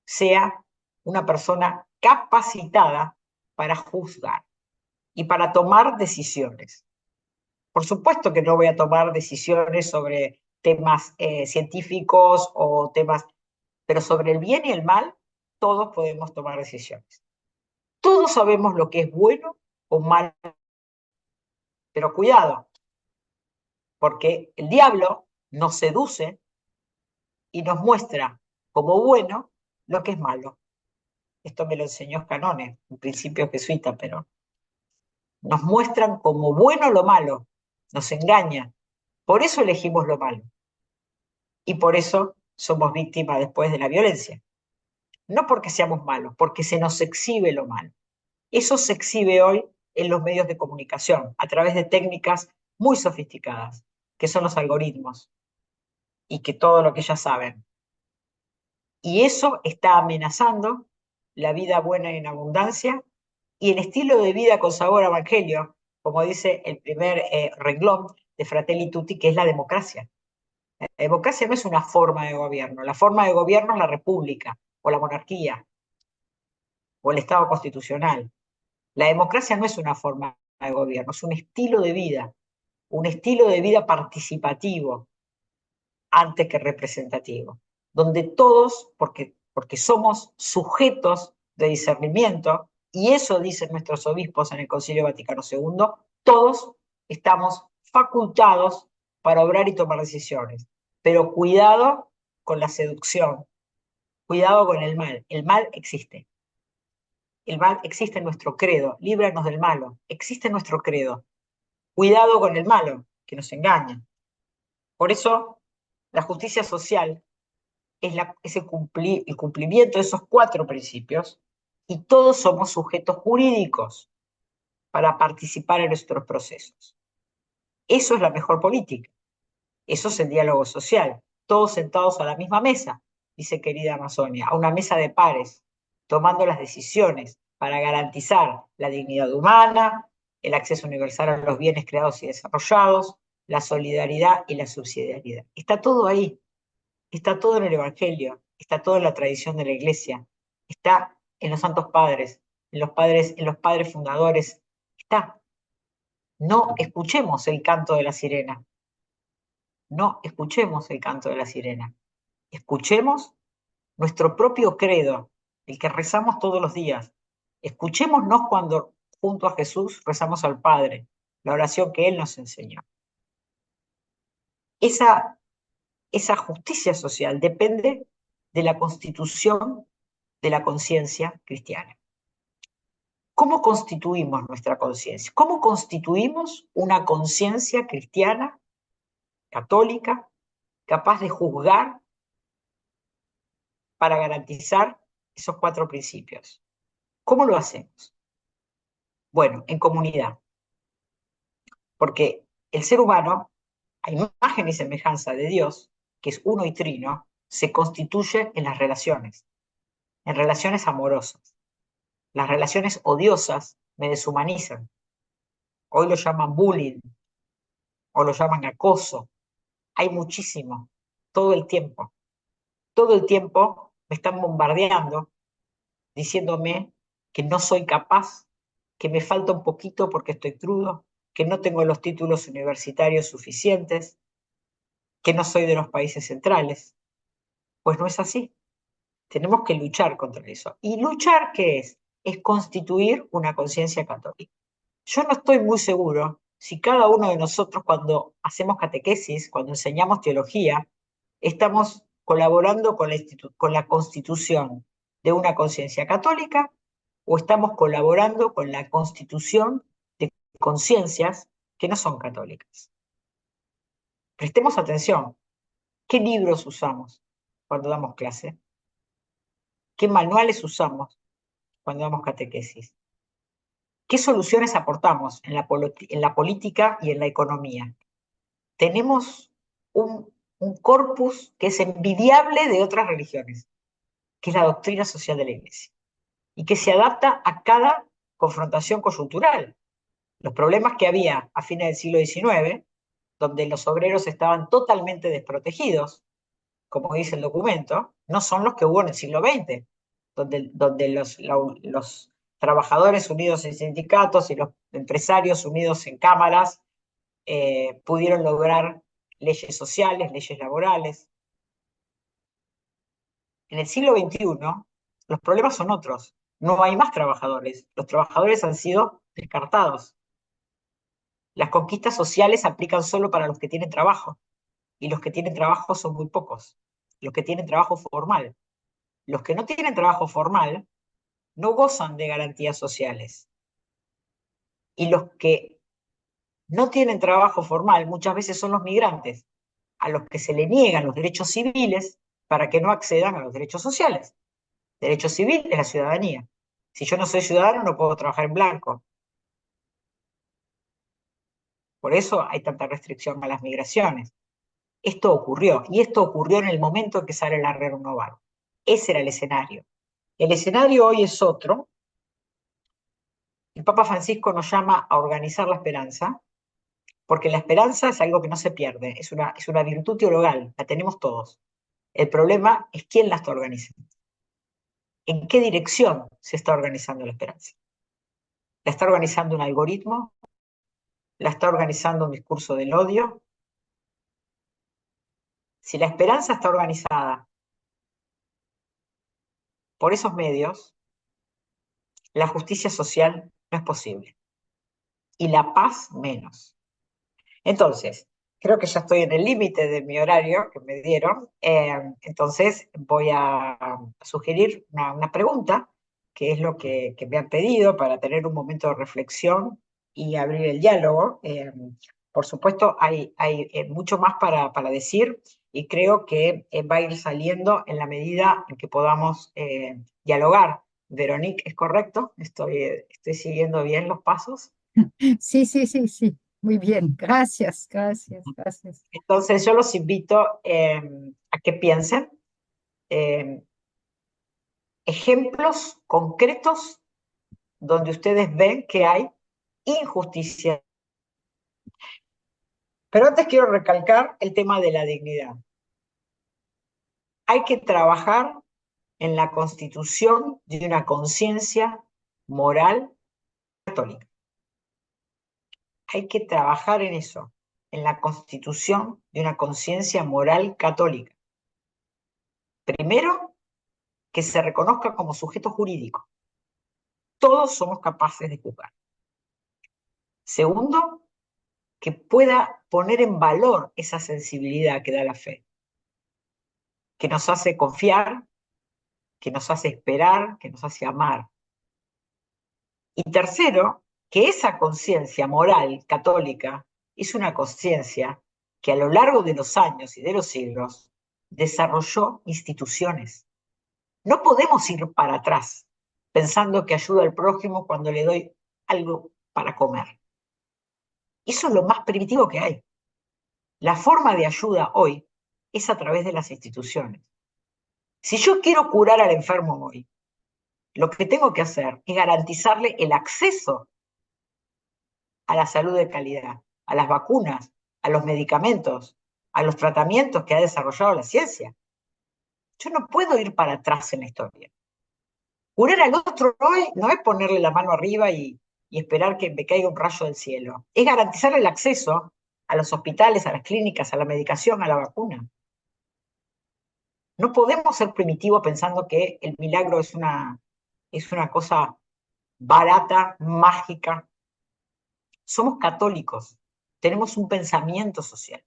sea una persona capacitada para juzgar y para tomar decisiones. Por supuesto que no voy a tomar decisiones sobre temas científicos o temas, pero sobre el bien y el mal, todos podemos tomar decisiones. Todos sabemos lo que es bueno o malo, pero cuidado, porque el diablo nos seduce y nos muestra como bueno lo que es malo. Esto me lo enseñó Canone, un principio jesuita, pero nos muestran como bueno lo malo, nos engañan. Por eso elegimos lo malo y por eso somos víctimas después de la violencia. No porque seamos malos, porque se nos exhibe lo malo. Eso se exhibe hoy en los medios de comunicación a través de técnicas muy sofisticadas, que son los algoritmos y que todo lo que ya saben. Y eso está amenazando la vida buena y en abundancia y el estilo de vida con sabor a evangelio, como dice el primer renglón de Fratelli Tutti, que es la democracia. La democracia no es una forma de gobierno, la forma de gobierno es la república o la monarquía o el Estado constitucional. La democracia no es una forma de gobierno, es un estilo de vida participativo antes que representativo, donde todos, porque somos sujetos de discernimiento, y eso dicen nuestros obispos en el Concilio Vaticano II, todos estamos facultados para obrar y tomar decisiones. Pero cuidado con la seducción, cuidado con el mal. El mal existe. El mal existe en nuestro credo. Líbranos del malo. Existe en nuestro credo. Cuidado con el malo, que nos engaña. Por eso, la justicia social es el cumplimiento de esos cuatro principios y todos somos sujetos jurídicos para participar en nuestros procesos. Eso es la mejor política. Eso es el diálogo social. Todos sentados a la misma mesa, dice querida Amazonia, a una mesa de pares, tomando las decisiones para garantizar la dignidad humana, el acceso universal a los bienes creados y desarrollados, la solidaridad y la subsidiariedad. Está todo ahí. Está todo en el Evangelio, está todo en la tradición de la Iglesia, está en los santos padres, en los padres fundadores, está. No escuchemos el canto de la sirena, no escuchemos el canto de la sirena, escuchemos nuestro propio credo, el que rezamos todos los días. Escuchémonos cuando junto a Jesús rezamos al Padre, la oración que Él nos enseñó. Esa justicia social depende de la constitución de la conciencia cristiana. ¿Cómo constituimos nuestra conciencia? ¿Cómo constituimos una conciencia cristiana, católica, capaz de juzgar para garantizar esos cuatro principios? ¿Cómo lo hacemos? Bueno, en comunidad, porque el ser humano, a imagen y semejanza de Dios, que es uno y trino, se constituye en relaciones amorosas. Las relaciones odiosas me deshumanizan. Hoy lo llaman bullying o lo llaman acoso. Hay muchísimo, todo el tiempo. Todo el tiempo me están bombardeando, diciéndome que no soy capaz, que me falta un poquito porque estoy crudo, que no tengo los títulos universitarios suficientes, que no soy de los países centrales. Pues no es así. Tenemos que luchar contra eso. ¿Y luchar qué es? Es constituir una conciencia católica. Yo no estoy muy seguro si cada uno de nosotros cuando hacemos catequesis, cuando enseñamos teología, estamos colaborando con la constitución de una conciencia católica o estamos colaborando con la constitución de conciencias que no son católicas. Prestemos atención. ¿Qué libros usamos cuando damos clase? ¿Qué manuales usamos cuando damos catequesis? ¿Qué soluciones aportamos en la política y en la economía? Tenemos un corpus que es envidiable de otras religiones, que es la doctrina social de la Iglesia, y que se adapta a cada confrontación coyuntural. Los problemas que había a fines del siglo XIX, donde los obreros estaban totalmente desprotegidos, como dice el documento, no son los que hubo en el siglo XX, donde los trabajadores unidos en sindicatos y los empresarios unidos en cámaras pudieron lograr leyes sociales, leyes laborales. En el siglo XXI, los problemas son otros. No hay más trabajadores. Los trabajadores han sido descartados. Las conquistas sociales aplican solo para los que tienen trabajo. Y los que tienen trabajo son muy pocos. Los que tienen trabajo formal. Los que no tienen trabajo formal no gozan de garantías sociales. Y los que no tienen trabajo formal muchas veces son los migrantes, a los que se le niegan los derechos civiles para que no accedan a los derechos sociales. Derecho civil es la ciudadanía. Si yo no soy ciudadano, no puedo trabajar en blanco. Por eso hay tanta restricción a las migraciones. Esto ocurrió, y esto ocurrió en el momento en que sale la renovar. Ese era el escenario. El escenario hoy es otro. El Papa Francisco nos llama a organizar la esperanza, porque la esperanza es algo que no se pierde, es una virtud teologal, la tenemos todos. El problema es quién la está organizando. ¿En qué dirección se está organizando la esperanza? ¿La está organizando un algoritmo? ¿La está organizando un discurso del odio? Si la esperanza está organizada por esos medios, la justicia social no es posible. Y la paz menos. Entonces, creo que ya estoy en el límite de mi horario que me dieron. Entonces, voy a sugerir una pregunta, que es lo que me han pedido para tener un momento de reflexión y abrir el diálogo. Por supuesto, hay mucho más para decir y creo que va a ir saliendo en la medida en que podamos dialogar. Veronique, ¿es correcto? ¿Estoy siguiendo bien los pasos? Sí, sí, sí, sí. Muy bien. Gracias, gracias, gracias. Entonces yo los invito a que piensen eh, ejemplos concretos donde ustedes ven que hay injusticia. Pero antes quiero recalcar el tema de la dignidad. Hay que trabajar en la constitución de una conciencia moral católica. Hay que trabajar en eso, en la constitución de una conciencia moral católica. Primero, que se reconozca como sujeto jurídico. Todos somos capaces de juzgar. Segundo, que pueda poner en valor esa sensibilidad que da la fe, que nos hace confiar, que nos hace esperar, que nos hace amar. Y tercero, que esa conciencia moral católica es una conciencia que a lo largo de los años y de los siglos desarrolló instituciones. No podemos ir para atrás pensando que ayudo al prójimo cuando le doy algo para comer. Eso es lo más primitivo que hay. La forma de ayuda hoy es a través de las instituciones. Si yo quiero curar al enfermo hoy, lo que tengo que hacer es garantizarle el acceso a la salud de calidad, a las vacunas, a los medicamentos, a los tratamientos que ha desarrollado la ciencia. Yo no puedo ir para atrás en la historia. Curar al otro hoy no es ponerle la mano arriba y esperar que me caiga un rayo del cielo. Es garantizarle el acceso a los hospitales, a las clínicas, a la medicación, a la vacuna. No podemos ser primitivos pensando que el milagro es una cosa barata, mágica. Somos católicos, tenemos un pensamiento social.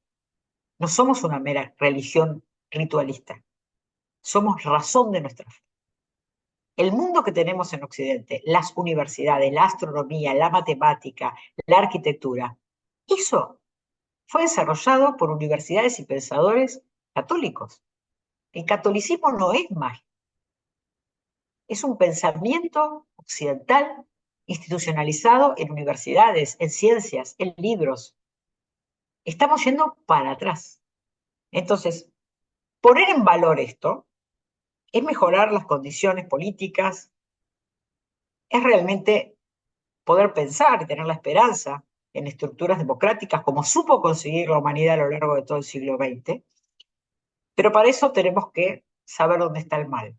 No somos una mera religión ritualista. Somos razón de nuestra fe. El mundo que tenemos en Occidente, las universidades, la astronomía, la matemática, la arquitectura, eso fue desarrollado por universidades y pensadores católicos. El catolicismo no es mágico. es un pensamiento occidental institucionalizado en universidades, en ciencias, en libros. Estamos yendo para atrás. Entonces, poner en valor esto es mejorar las condiciones políticas, es realmente poder pensar y tener la esperanza en estructuras democráticas como supo conseguir la humanidad a lo largo de todo el siglo XX, pero para eso tenemos que saber dónde está el mal.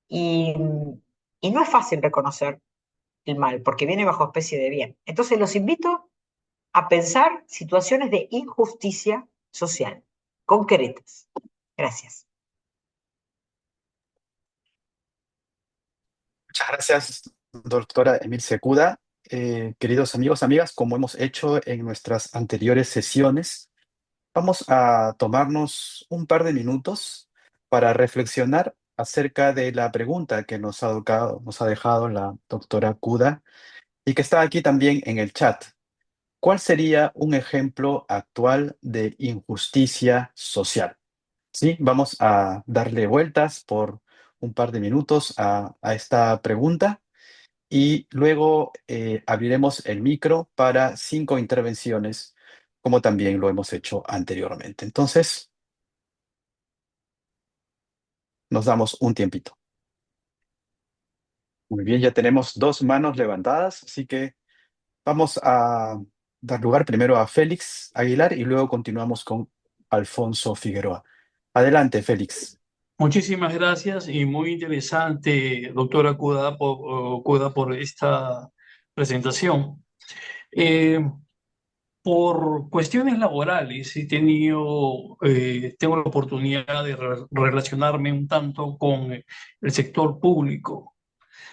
Y, y no es fácil reconocer el mal, porque viene bajo especie de bien. Entonces los invito a pensar situaciones de injusticia social, concretas. Gracias. Muchas gracias, doctora Emil Secuda. Queridos amigos, amigas, como hemos hecho en nuestras anteriores sesiones, vamos a tomarnos un par de minutos para reflexionar acerca de la pregunta que nos ha dejado la doctora Cuda y que está aquí también en el chat. ¿Cuál sería un ejemplo actual de injusticia social? Sí, vamos a darle vueltas por un par de minutos a esta pregunta y luego abriremos el micro para 5 intervenciones, como también lo hemos hecho anteriormente. Entonces, nos damos un tiempito. Muy bien, ya tenemos 2 manos levantadas, así que vamos a dar lugar primero a Félix Aguilar y luego continuamos con Alfonso Figueroa. Adelante, Félix. Muchísimas gracias y muy interesante, doctora Cuda, por esta presentación. Por cuestiones laborales tengo la oportunidad de relacionarme un tanto con el sector público.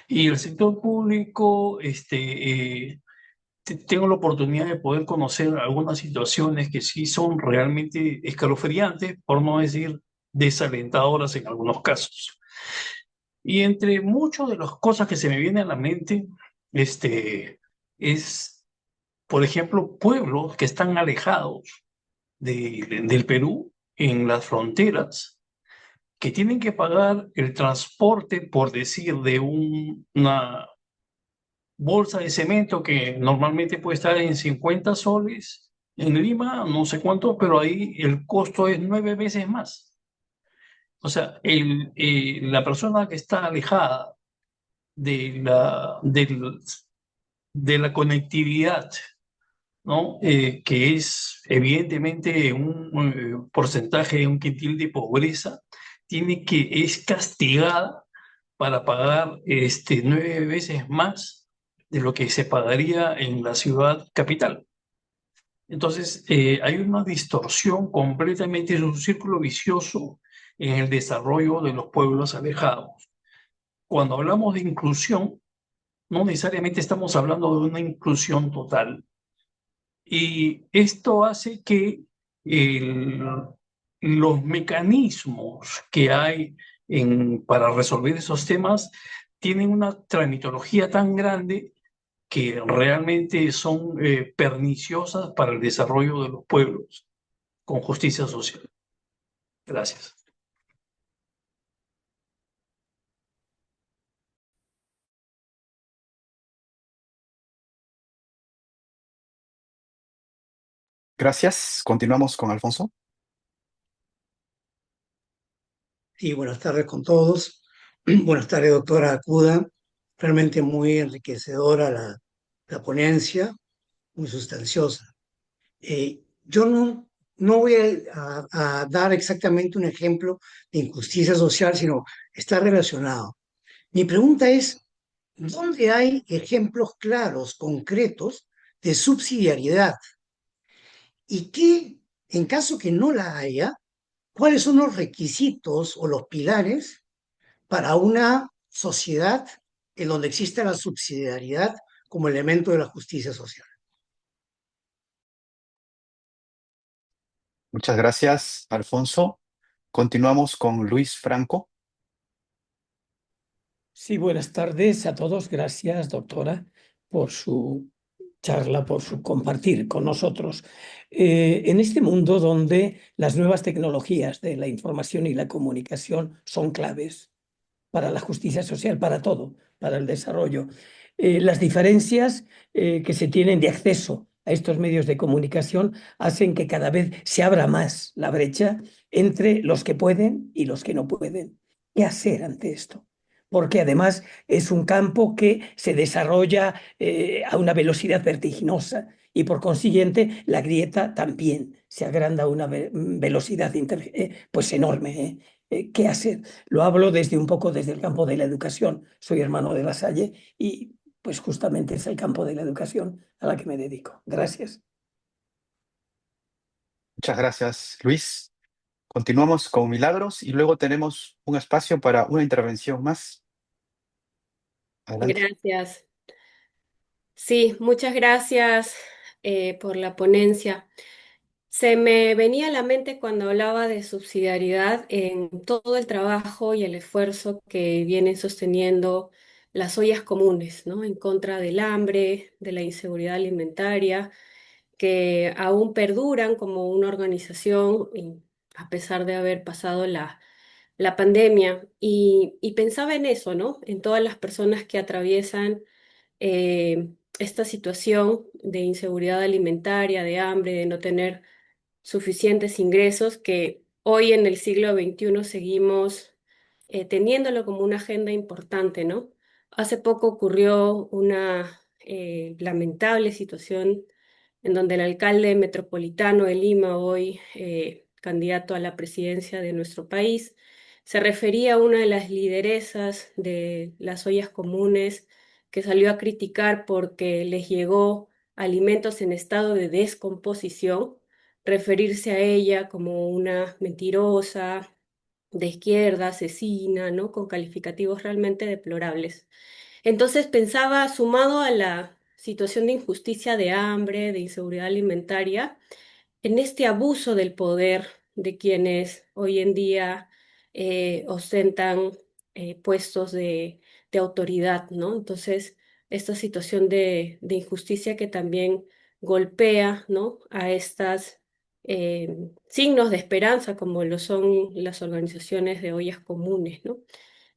Y el sector público, tengo la oportunidad de poder conocer algunas situaciones que sí son realmente escalofriantes, por no decir desalentadoras en algunos casos. Y entre muchas de las cosas que se me vienen a la mente, es, por ejemplo, pueblos que están alejados del Perú, en las fronteras, que tienen que pagar el transporte, por decir, de una bolsa de cemento que normalmente puede estar en 50 soles. En Lima, no sé cuánto, pero ahí el costo es 9 veces más. O sea, la persona que está alejada de la conectividad, ¿no? Que es evidentemente un porcentaje, un quintil de pobreza, es castigada para pagar 9 veces más de lo que se pagaría en la ciudad capital. Entonces, hay una distorsión completamente, es un círculo vicioso en el desarrollo de los pueblos alejados. Cuando hablamos de inclusión, no necesariamente estamos hablando de una inclusión total. Y esto hace que el- los mecanismos que hay para resolver esos temas tienen una tramitología tan grande que realmente son perniciosas para el desarrollo de los pueblos con justicia social. Gracias. Gracias. Continuamos con Alfonso. Sí, buenas tardes con todos. Buenas tardes, doctora Acuda. Realmente muy enriquecedora la ponencia, muy sustanciosa. Yo no voy a dar exactamente un ejemplo de injusticia social, sino está relacionado. Mi pregunta es, ¿dónde hay ejemplos claros, concretos de subsidiariedad? Y qué, en caso que no la haya, ¿cuáles son los requisitos o los pilares para una sociedad en donde exista la subsidiariedad como elemento de la justicia social? Muchas gracias, Alfonso. Continuamos con Luis Franco. Sí, buenas tardes a todos. Gracias, doctora, por su charla, por su compartir con nosotros. En este mundo donde las nuevas tecnologías de la información y la comunicación son claves, para la justicia social, para todo, para el desarrollo. Las diferencias que se tienen de acceso a estos medios de comunicación hacen que cada vez se abra más la brecha entre los que pueden y los que no pueden. ¿Qué hacer ante esto? Porque además es un campo que se desarrolla a una velocidad vertiginosa y por consiguiente la grieta también se agranda a una velocidad pues enorme. ¿Qué hacer? Lo hablo desde un poco desde el campo de la educación. Soy hermano de La Salle y pues justamente es el campo de la educación a la que me dedico. Gracias. Muchas gracias, Luis. Continuamos con Milagros y luego tenemos un espacio para una intervención más. Adelante. Gracias. Sí, muchas gracias por la ponencia. Se me venía a la mente cuando hablaba de subsidiariedad en todo el trabajo y el esfuerzo que vienen sosteniendo las ollas comunes, ¿no? En contra del hambre, de la inseguridad alimentaria, que aún perduran como una organización a pesar de haber pasado la pandemia. Y pensaba en eso, ¿no? En todas las personas que atraviesan esta situación de inseguridad alimentaria, de hambre, de no tener suficientes ingresos, que hoy en el siglo XXI seguimos teniéndolo como una agenda importante, ¿no? Hace poco ocurrió una lamentable situación en donde el alcalde metropolitano de Lima, hoy candidato a la presidencia de nuestro país, se refería a una de las lideresas de las ollas comunes que salió a criticar porque les llegó alimentos en estado de descomposición, referirse a ella como una mentirosa, de izquierda, asesina, ¿no? Con calificativos realmente deplorables. Entonces pensaba, sumado a la situación de injusticia, de hambre, de inseguridad alimentaria, en este abuso del poder de quienes hoy en día ostentan puestos de autoridad, ¿no? Entonces, esta situación de injusticia que también golpea, ¿no? A estas signos de esperanza, como lo son las organizaciones de ollas comunes, ¿no?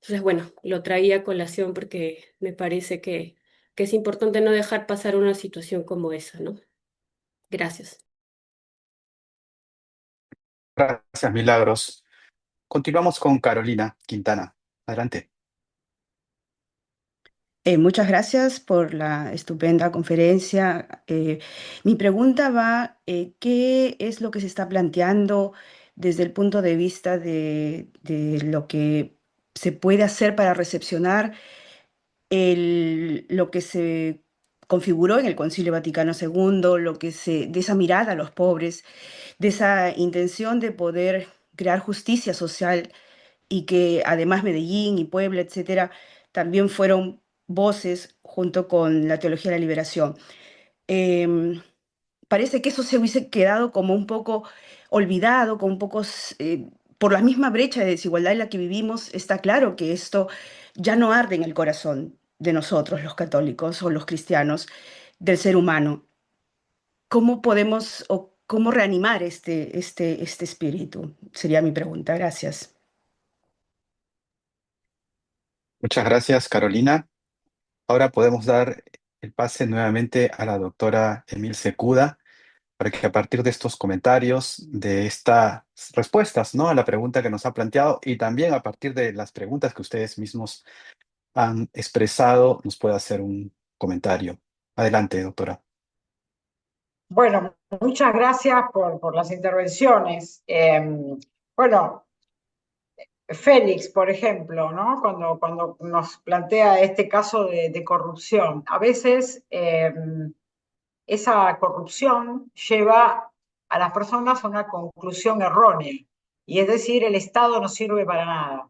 Entonces, bueno, lo traía a colación porque me parece que es importante no dejar pasar una situación como esa, ¿no? Gracias. Gracias, Milagros. Continuamos con Carolina Quintana. Adelante. Muchas gracias por la estupenda conferencia. Mi pregunta va, ¿qué es lo que se está planteando desde el punto de vista de lo que se puede hacer para recepcionar lo que se configuró en el Concilio Vaticano II, de esa mirada a los pobres, de esa intención de poder crear justicia social y que además Medellín y Puebla, etcétera, también fueron voces junto con la teología de la liberación? Em, Parece que eso se hubiese quedado como un poco olvidado, como un poco por la misma brecha de desigualdad en la que vivimos. Está claro que esto ya no arde en el corazón de nosotros, los católicos o los cristianos, del ser humano. ¿Cómo podemos o cómo reanimar este espíritu? Sería mi pregunta. Gracias. Muchas gracias, Carolina. Ahora podemos dar el pase nuevamente a la doctora Emil Secuda para que a partir de estos comentarios, de estas respuestas, ¿no? A la pregunta que nos ha planteado y también a partir de las preguntas que ustedes mismos han expresado, nos pueda hacer un comentario. Adelante, doctora. Bueno, muchas gracias por las intervenciones. Bueno, Félix, por ejemplo, ¿no? Cuando nos plantea este caso de corrupción, a veces esa corrupción lleva a las personas a una conclusión errónea, y es decir, el Estado no sirve para nada.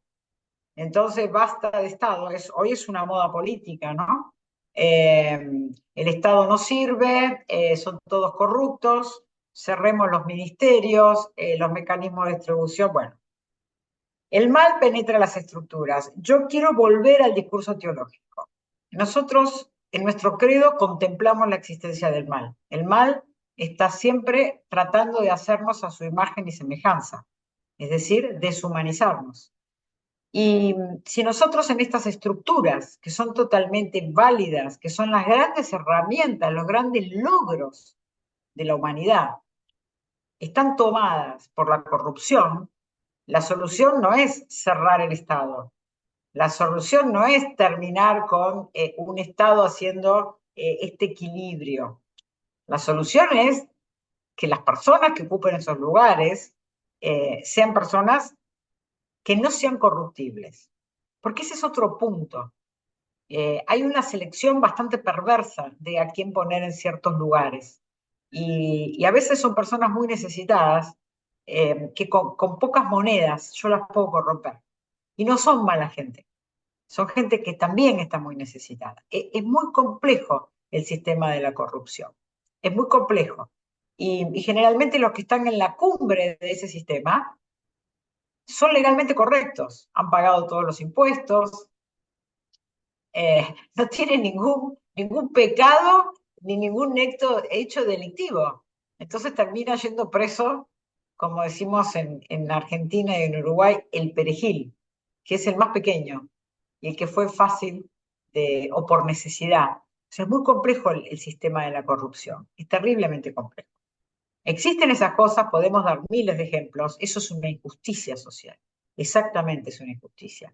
Entonces, basta de Estado. Hoy es una moda política, ¿no? El Estado no sirve, son todos corruptos, cerremos los ministerios, los mecanismos de distribución, bueno. El mal penetra las estructuras. Yo quiero volver al discurso teológico. Nosotros, en nuestro credo, contemplamos la existencia del mal. El mal está siempre tratando de hacernos a su imagen y semejanza, es decir, deshumanizarnos. Y si nosotros en estas estructuras, que son totalmente válidas, que son las grandes herramientas, los grandes logros de la humanidad, están tomadas por la corrupción, la solución no es cerrar el Estado. La solución no es terminar con un Estado haciendo este equilibrio. La solución es que las personas que ocupen esos lugares sean personas que no sean corruptibles. Porque ese es otro punto. Hay una selección bastante perversa de a quién poner en ciertos lugares. Y a veces son personas muy necesitadas que con pocas monedas yo las puedo corromper. Y no son mala gente. Son gente que también está muy necesitada. Es muy complejo el sistema de la corrupción. Es muy complejo. Y generalmente los que están en la cumbre de ese sistema son legalmente correctos. Han pagado todos los impuestos, no tienen ningún pecado ni ningún hecho delictivo. Entonces termina yendo preso, como decimos en Argentina y en Uruguay, el perejil, que es el más pequeño y el que fue fácil o por necesidad. O sea, es muy complejo el sistema de la corrupción, es terriblemente complejo. Existen esas cosas, podemos dar miles de ejemplos, eso es una injusticia social, exactamente es una injusticia.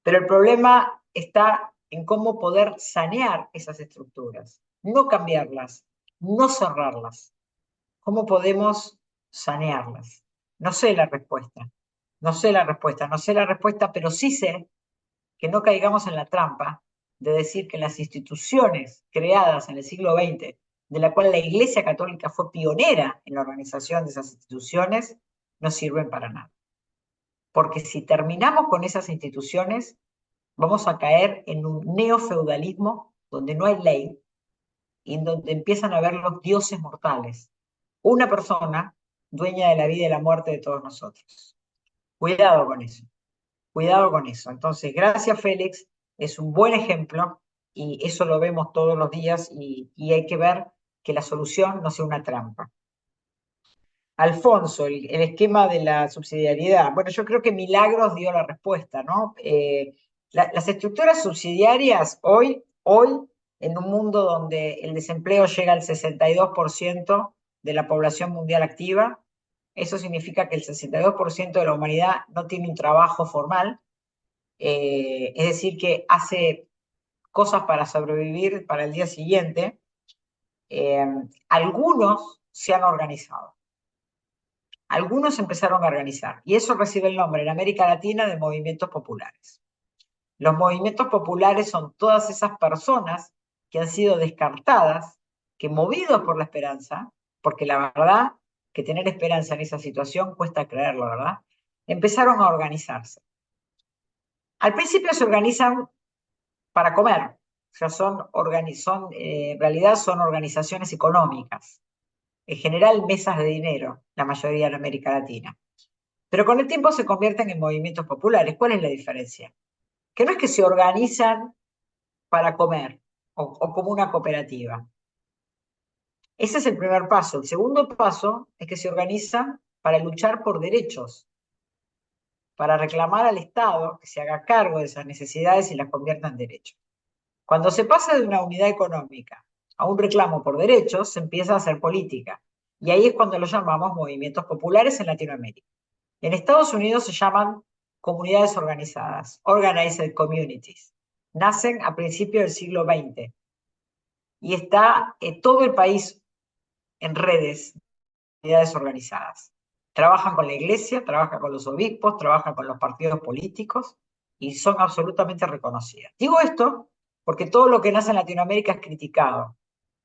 Pero el problema está en cómo poder sanear esas estructuras, no cambiarlas, no cerrarlas. ¿Cómo podemos sanearlas? No sé la respuesta, no sé la respuesta, no sé la respuesta, pero sí sé que no caigamos en la trampa de decir que las instituciones creadas en el siglo XX, de la cual la Iglesia Católica fue pionera en la organización de esas instituciones, no sirven para nada. Porque si terminamos con esas instituciones, vamos a caer en un neofeudalismo donde no hay ley y en donde empiezan a haber los dioses mortales. Una persona dueña de la vida y la muerte de todos nosotros. Cuidado con eso. Cuidado con eso. Entonces, gracias Félix, es un buen ejemplo y eso lo vemos todos los días y hay que ver que la solución no sea una trampa. Alfonso, el esquema de la subsidiariedad. Bueno, yo creo que Milagros dio la respuesta, ¿no? Las estructuras subsidiarias hoy, en un mundo donde el desempleo llega al 62% de la población mundial activa, eso significa que el 62% de la humanidad no tiene un trabajo formal, es decir, que hace cosas para sobrevivir para el día siguiente. Algunos se han organizado. Algunos empezaron a organizar, y eso recibe el nombre en América Latina de movimientos populares. Los movimientos populares son todas esas personas que han sido descartadas, que movidos por la esperanza, porque la verdad que tener esperanza en esa situación cuesta creerlo, ¿verdad? Empezaron a organizarse. Al principio se organizan para comer, o sea, en realidad son organizaciones económicas, en general mesas de dinero, la mayoría en América Latina. Pero con el tiempo se convierten en movimientos populares. ¿Cuál es la diferencia? Que no es que se organizan para comer o como una cooperativa. Ese es el primer paso. El segundo paso es que se organizan para luchar por derechos, para reclamar al Estado que se haga cargo de esas necesidades y las convierta en derechos. Cuando se pasa de una unidad económica a un reclamo por derechos, se empieza a hacer política. Y ahí es cuando lo llamamos movimientos populares en Latinoamérica. En Estados Unidos se llaman comunidades organizadas, organized communities. Nacen a principios del siglo XX. Y está todo el país en redes de comunidades organizadas. Trabajan con la iglesia, trabajan con los obispos, trabajan con los partidos políticos y son absolutamente reconocidas. Digo esto porque todo lo que nace en Latinoamérica es criticado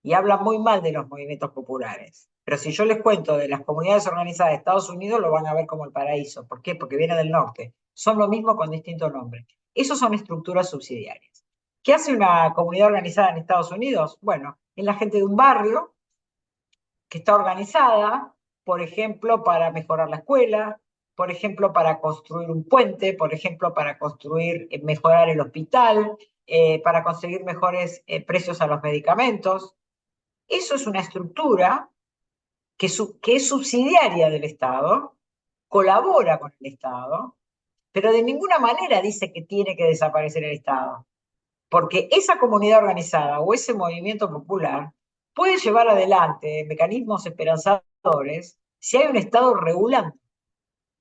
y habla muy mal de los movimientos populares. Pero si yo les cuento de las comunidades organizadas de Estados Unidos, lo van a ver como el paraíso. ¿Por qué? Porque viene del norte. Son lo mismo con distintos nombres. Esos son estructuras subsidiarias. ¿Qué hace una comunidad organizada en Estados Unidos? Bueno, es la gente de un barrio que está organizada, por ejemplo, para mejorar la escuela, por ejemplo, para construir un puente, por ejemplo, para mejorar el hospital, para conseguir mejores precios a los medicamentos. Eso es una estructura que es subsidiaria del Estado, colabora con el Estado, pero de ninguna manera dice que tiene que desaparecer el Estado, porque esa comunidad organizada o ese movimiento popular puede llevar adelante mecanismos esperanzadores si hay un Estado regulante.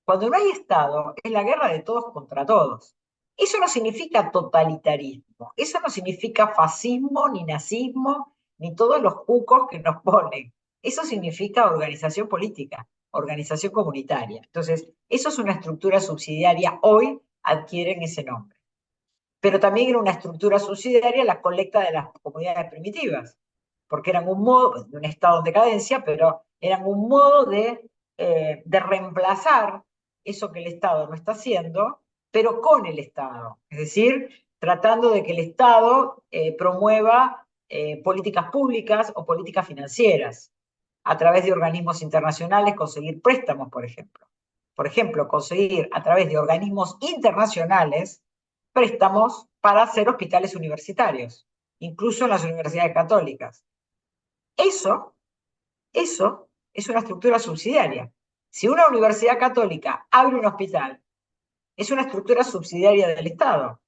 Cuando no hay Estado, es la guerra de todos contra todos. Eso no significa totalitarismo, eso no significa fascismo, ni nazismo, ni todos los cucos que nos ponen. Eso significa organización política, organización comunitaria. Entonces, eso es una estructura subsidiaria, hoy adquieren ese nombre. Pero también era una estructura subsidiaria la colecta de las comunidades primitivas, porque eran un modo, de un estado en decadencia, pero eran un modo de reemplazar eso que el Estado no está haciendo, pero con el Estado. Es decir, tratando de que el Estado promueva políticas públicas o políticas financieras, a través de organismos internacionales, conseguir préstamos, por ejemplo. Por ejemplo, conseguir a través de organismos internacionales préstamos para hacer hospitales universitarios, incluso en las universidades católicas. Eso es una estructura subsidiaria. Si una universidad católica abre un hospital, es una estructura subsidiaria del Estado.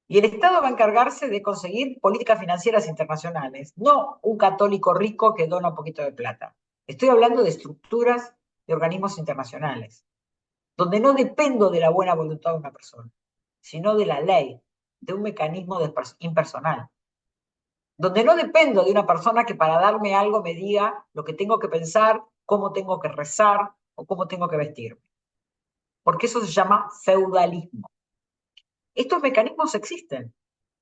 Y el Estado va a encargarse de conseguir políticas financieras internacionales, no un católico rico que dona un poquito de plata. Estoy hablando de estructuras de organismos internacionales, donde no dependo de la buena voluntad de una persona, sino de la ley, de un mecanismo impersonal, donde no dependo de una persona que para darme algo me diga lo que tengo que pensar, cómo tengo que rezar o cómo tengo que vestirme. Porque eso se llama feudalismo. Estos mecanismos existen.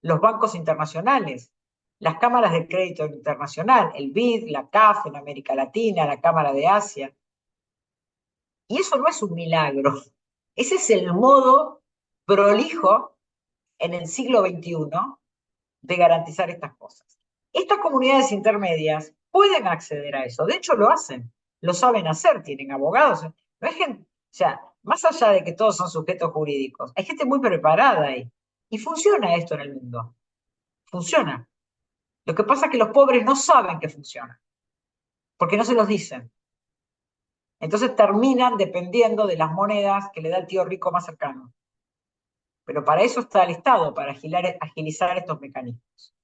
Los bancos internacionales, las cámaras de crédito internacional, el BID, la CAF en América Latina, la Cámara de Asia. Y eso no es un milagro. Ese es el modo prolijo en el siglo XXI de garantizar estas cosas. Estas comunidades intermedias pueden acceder a eso, de hecho lo hacen, lo saben hacer, tienen abogados. No hay gente, o sea, más allá de que todos son sujetos jurídicos, hay gente muy preparada ahí. Y funciona esto en el mundo. Funciona. Lo que pasa es que los pobres no saben que funciona, porque no se los dicen. Entonces terminan dependiendo de las monedas que le da el tío rico más cercano. Pero para eso está el Estado, para agilizar estos mecanismos.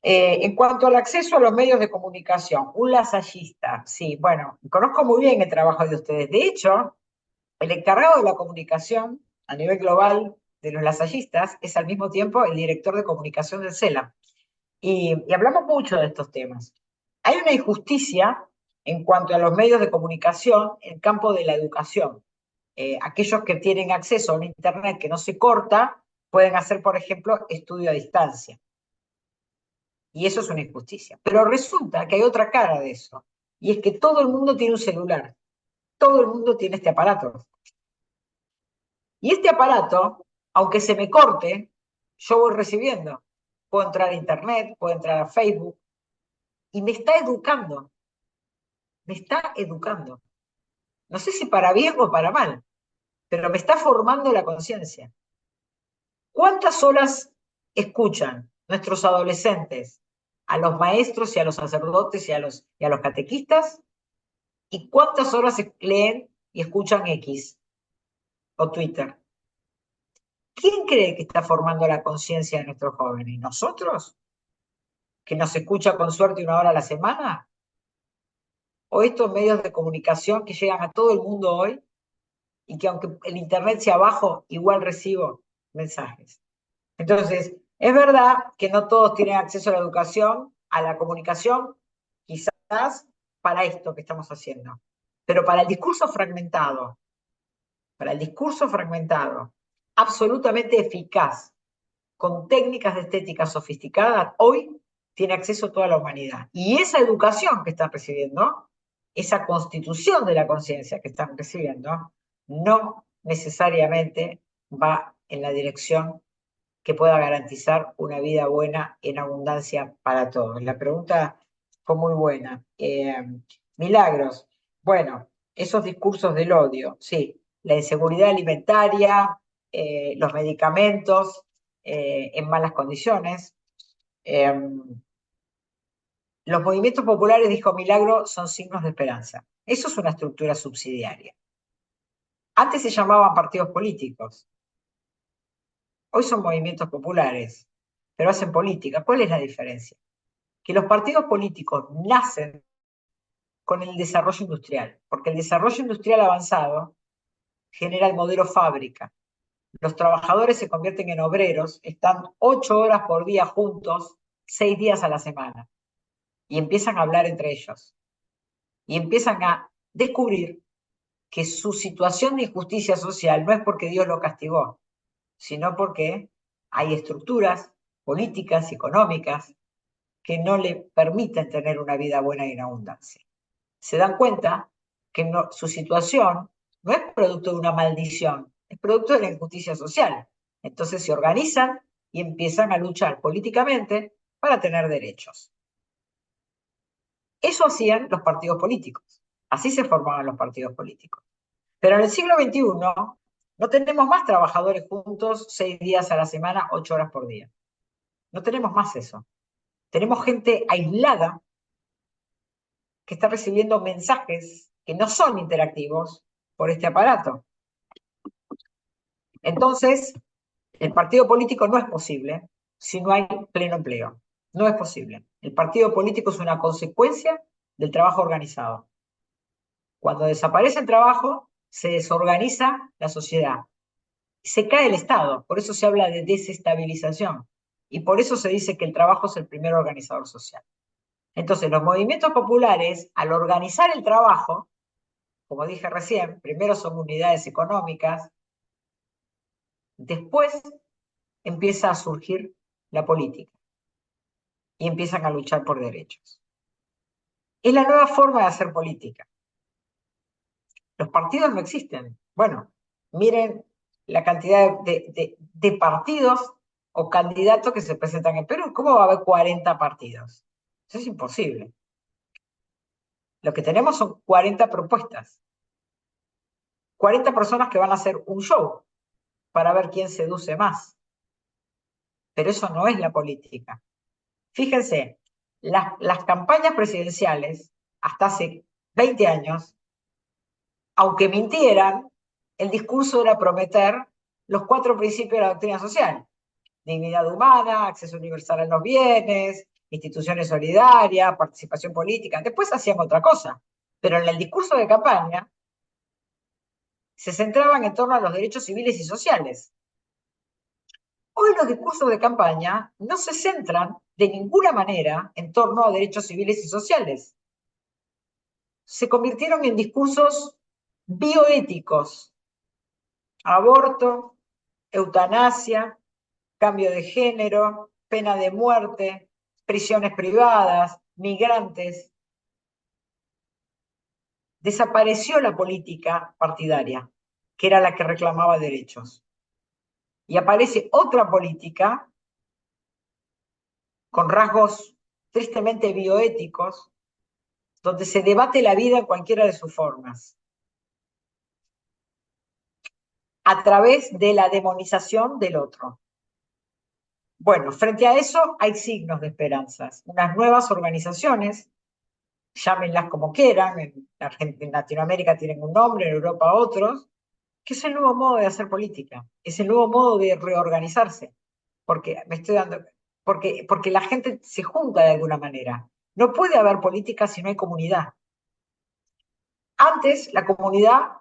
En cuanto al acceso a los medios de comunicación, un lasallista, sí, bueno, conozco muy bien el trabajo de ustedes. De hecho, el encargado de la comunicación a nivel global de los lasallistas es al mismo tiempo el director de comunicación del CELAM. Y hablamos mucho de estos temas. Hay una injusticia en cuanto a los medios de comunicación en el campo de la educación. Aquellos que tienen acceso a un Internet que no se corta pueden hacer, por ejemplo, estudio a distancia. Y eso es una injusticia. Pero resulta que hay otra cara de eso. Y es que todo el mundo tiene un celular. Todo el mundo tiene este aparato. Y este aparato, aunque se me corte, yo voy recibiendo. Puedo entrar a Internet, puedo entrar a Facebook. Y me está educando. Me está educando. No sé si para bien o para mal, pero me está formando la conciencia. ¿Cuántas horas escuchan nuestros adolescentes a los maestros y a los sacerdotes y a los catequistas? ¿Y cuántas horas leen y escuchan X o Twitter? ¿Quién cree que está formando la conciencia de nuestros jóvenes? ¿Nosotros? ¿Que nos escucha con suerte 1 hora a la semana? ¿O estos medios de comunicación que llegan a todo el mundo hoy y que aunque el Internet sea bajo, igual recibo mensajes? Entonces, es verdad que no todos tienen acceso a la educación, a la comunicación, quizás para esto que estamos haciendo. Pero para el discurso fragmentado, absolutamente eficaz, con técnicas de estética sofisticadas, hoy tiene acceso toda la humanidad. Y esa educación que están recibiendo, esa constitución de la conciencia que están recibiendo, no necesariamente va en la dirección que pueda garantizar una vida buena en abundancia para todos. La pregunta fue muy buena. Milagros. Bueno, esos discursos del odio, sí. La inseguridad alimentaria, los medicamentos en malas condiciones. Los movimientos populares, dijo Milagro, son signos de esperanza. Eso es una estructura subsidiaria. Antes se llamaban partidos políticos, hoy son movimientos populares, pero hacen política. ¿Cuál es la diferencia? Que los partidos políticos nacen con el desarrollo industrial, porque el desarrollo industrial avanzado genera el modelo fábrica. Los trabajadores se convierten en obreros, están 8 horas por día juntos, 6 días a la semana, y empiezan a hablar entre ellos, y empiezan a descubrir que su situación de injusticia social no es porque Dios lo castigó, sino porque hay estructuras políticas y económicas que no le permiten tener una vida buena y en abundancia. Se dan cuenta que su situación no es producto de una maldición, es producto de la injusticia social. Entonces se organizan y empiezan a luchar políticamente para tener derechos. Eso hacían los partidos políticos. Así se formaban los partidos políticos. Pero en el siglo XXI no tenemos más trabajadores juntos 6 días a la semana, 8 horas por día. No tenemos más eso. Tenemos gente aislada que está recibiendo mensajes que no son interactivos por este aparato. Entonces, el partido político no es posible si no hay pleno empleo. No es posible. El partido político es una consecuencia del trabajo organizado. Cuando desaparece el trabajo, se desorganiza la sociedad. Se cae el Estado, por eso se habla de desestabilización. Y por eso se dice que el trabajo es el primer organizador social. Entonces, los movimientos populares, al organizar el trabajo, como dije recién, primero son unidades económicas, después empieza a surgir la política y empiezan a luchar por derechos. Es la nueva forma de hacer política. Los partidos no existen. Bueno, miren la cantidad de partidos o candidatos que se presentan en Perú. ¿Cómo va a haber 40 partidos? Eso es imposible. Lo que tenemos son 40 propuestas. 40 personas que van a hacer un show para ver quién seduce más. Pero eso no es la política. Fíjense, las campañas presidenciales, hasta hace 20 años, aunque mintieran, el discurso era prometer los 4 principios de la doctrina social: dignidad humana, acceso universal a los bienes, instituciones solidarias, participación política. Después hacían otra cosa, pero en el discurso de campaña se centraban en torno a los derechos civiles y sociales. Hoy los discursos de campaña no se centran de ninguna manera en torno a derechos civiles y sociales. Se convirtieron en discursos bioéticos: aborto, eutanasia, cambio de género, pena de muerte, prisiones privadas, migrantes. Desapareció la política partidaria, que era la que reclamaba derechos. Y aparece otra política con rasgos tristemente bioéticos, donde se debate la vida en cualquiera de sus formas, a través de la demonización del otro. Bueno, frente a eso hay signos de esperanzas. Unas nuevas organizaciones, llámenlas como quieran, en Latinoamérica tienen un nombre, en Europa otros, que es el nuevo modo de hacer política, es el nuevo modo de reorganizarse, porque la gente se junta de alguna manera. No puede haber política si no hay comunidad. Antes la comunidad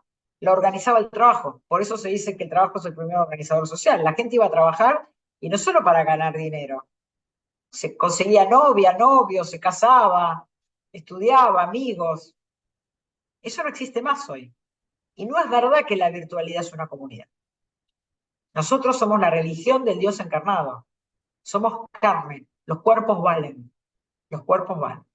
la organizaba el trabajo, por eso se dice que el trabajo es el primer organizador social. La gente iba a trabajar y no solo para ganar dinero, se conseguía novia, novio, se casaba, estudiaba, amigos. Eso no existe más hoy. Y no es verdad que la virtualidad es una comunidad. Nosotros somos la religión del Dios encarnado. Somos carne, los cuerpos valen. Los cuerpos valen.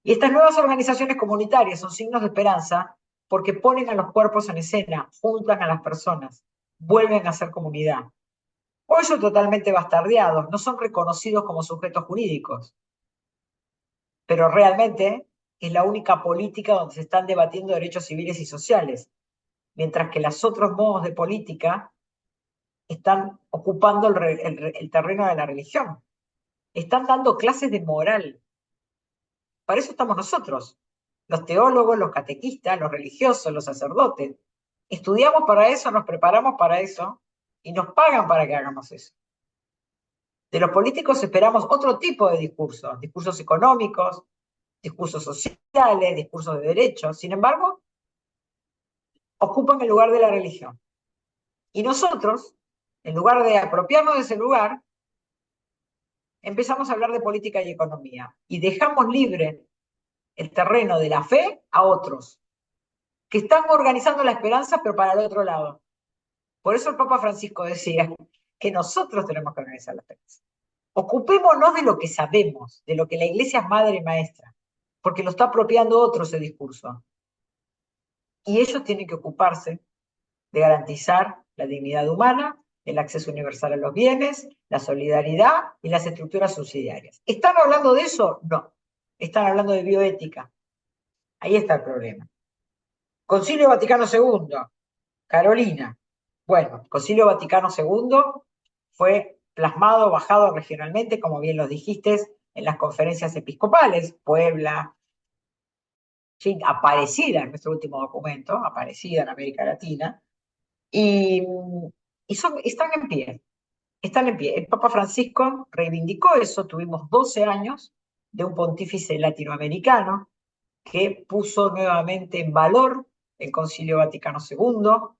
Y estas nuevas organizaciones comunitarias son signos de esperanza porque ponen a los cuerpos en escena, juntan a las personas, vuelven a ser comunidad. Hoy son totalmente bastardeados, no son reconocidos como sujetos jurídicos. Pero realmente es la única política donde se están debatiendo derechos civiles y sociales, mientras que los otros modos de política están ocupando el terreno de la religión. Están dando clases de moral. Para eso estamos nosotros, los teólogos, los catequistas, los religiosos, los sacerdotes. estudiamos para eso, nos preparamos para eso y nos pagan para que hagamos eso. De los políticos esperamos otro tipo de discursos, discursos económicos, discursos sociales, discursos de derechos. Sin embargo, ocupan el lugar de la religión. Y nosotros, en lugar de apropiarnos de ese lugar, empezamos a hablar de política y economía y dejamos libre el terreno de la fe a otros, que están organizando la esperanza, pero para el otro lado. Por eso el Papa Francisco decía que nosotros tenemos que organizar la esperanza. Ocupémonos de lo que sabemos, de lo que la Iglesia es madre y maestra, porque lo está apropiando otro ese discurso. Y ellos tienen que ocuparse de garantizar la dignidad humana, el acceso universal a los bienes, la solidaridad y las estructuras subsidiarias. ¿Están hablando de eso? No. Están hablando de bioética. Ahí está el problema. Concilio Vaticano II. Carolina. Bueno, Concilio Vaticano II fue plasmado, bajado regionalmente, como bien lo dijiste, en las conferencias episcopales, Puebla, sí, Aparecida en nuestro último documento, Aparecida en América Latina, y están en pie, están en pie. El Papa Francisco reivindicó eso, tuvimos 12 años de un pontífice latinoamericano que puso nuevamente en valor el Concilio Vaticano II,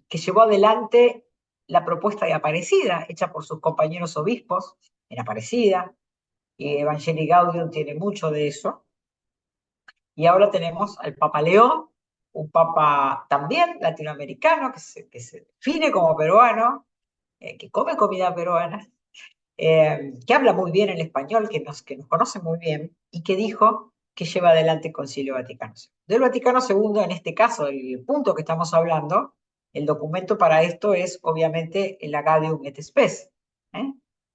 que llevó adelante la propuesta de Aparecida, hecha por sus compañeros obispos en Aparecida, y Evangelii Gaudium tiene mucho de eso. Y ahora tenemos al Papa León, un papa también latinoamericano, que se define como peruano, que come comida peruana, que habla muy bien el español, que nos conoce muy bien, y que dijo que lleva adelante el Concilio Vaticano II. Del Vaticano II, en este caso, el punto que estamos hablando, el documento para esto es, obviamente, el Agadium et Spes, ¿eh?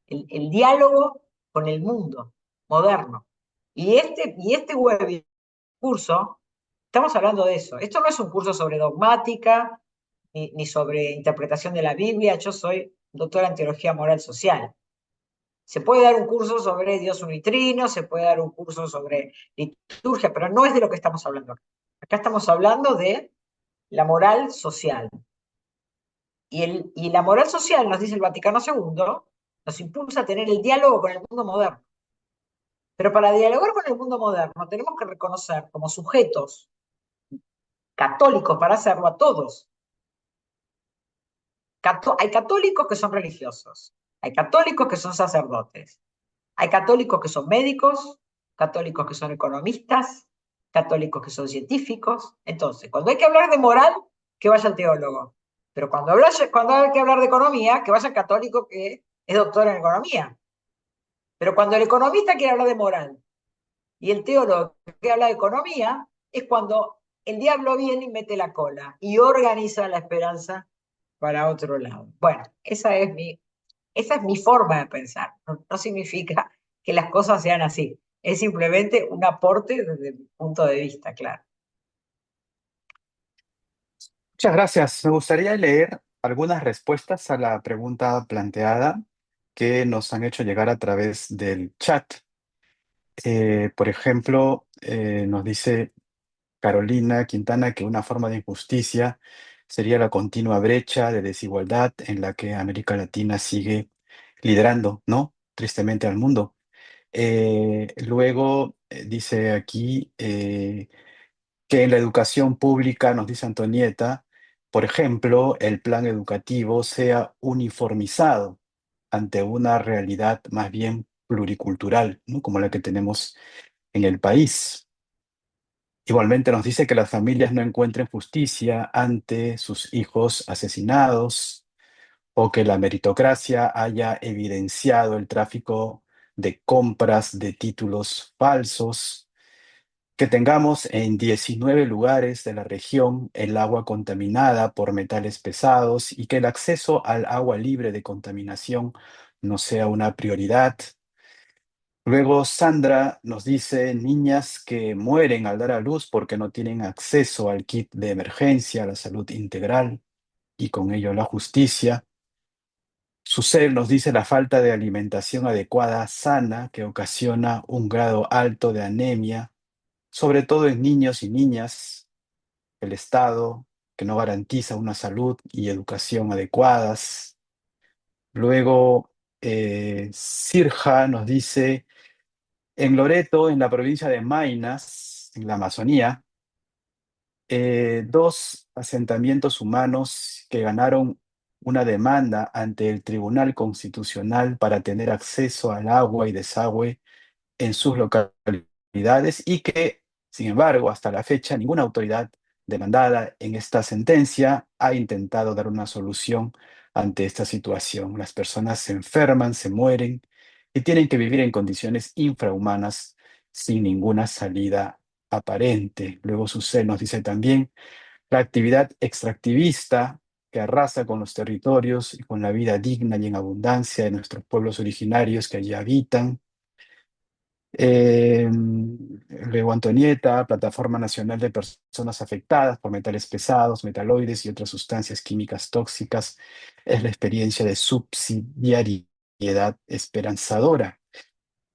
El diálogo con el mundo moderno. Y este curso, estamos hablando de eso. Esto no es un curso sobre dogmática, ni sobre interpretación de la Biblia. Yo soy doctora en teología moral social. Se puede dar un curso sobre Dios unitrino, se puede dar un curso sobre liturgia, pero no es de lo que estamos hablando acá. Acá estamos hablando de la moral social. Y la moral social, nos dice el Vaticano II, nos impulsa a tener el diálogo con el mundo moderno. Pero para dialogar con el mundo moderno tenemos que reconocer como sujetos católicos, para hacerlo, a todos. Hay católicos que son religiosos, hay católicos que son sacerdotes, hay católicos que son médicos, católicos que son economistas, católicos que son científicos. Entonces, cuando hay que hablar de moral, que vaya el teólogo. Pero cuando hay que hablar de economía, que vaya el católico que es doctor en economía. Pero cuando el economista quiere hablar de moral y el teólogo que habla de economía, es cuando el diablo viene y mete la cola y organiza la esperanza para otro lado. Bueno, esa es mi forma de pensar. No significa que las cosas sean así. Es simplemente un aporte desde mi punto de vista, claro. Muchas gracias. Me gustaría leer algunas respuestas a la pregunta planteada que nos han hecho llegar a través del chat. Por ejemplo, nos dice Carolina Quintana que una forma de injusticia sería la continua brecha de desigualdad en la que América Latina sigue liderando, ¿no? Tristemente al mundo. Luego dice aquí que en la educación pública, nos dice Antonieta, por ejemplo, el plan educativo sea uniformizado ante una realidad más bien pluricultural, ¿no? Como la que tenemos en el país. Igualmente nos dice que las familias no encuentren justicia ante sus hijos asesinados o que la meritocracia haya evidenciado el tráfico de compras de títulos falsos, que tengamos en 19 lugares de la región el agua contaminada por metales pesados y que el acceso al agua libre de contaminación no sea una prioridad. Luego Sandra nos dice niñas que mueren al dar a luz porque no tienen acceso al kit de emergencia, a la salud integral y con ello la justicia. Susel nos dice la falta de alimentación adecuada, sana, que ocasiona un grado alto de anemia, sobre todo en niños y niñas. El Estado que no garantiza una salud y educación adecuadas. Luego, Sirja nos dice, en Loreto, en la provincia de Maynas, en la Amazonía, dos asentamientos humanos que ganaron una demanda ante el Tribunal Constitucional para tener acceso al agua y desagüe en sus localidades y que, sin embargo, hasta la fecha, ninguna autoridad demandada en esta sentencia ha intentado dar una solución ante esta situación. Las personas se enferman, se mueren y tienen que vivir en condiciones infrahumanas sin ninguna salida aparente. Luego Susel nos dice también la actividad extractivista que arrasa con los territorios y con la vida digna y en abundancia de nuestros pueblos originarios que allí habitan. Luego Antonieta, Plataforma Nacional de Personas Afectadas por Metales Pesados, Metaloides y otras sustancias químicas tóxicas, es la experiencia de subsidiariedad esperanzadora.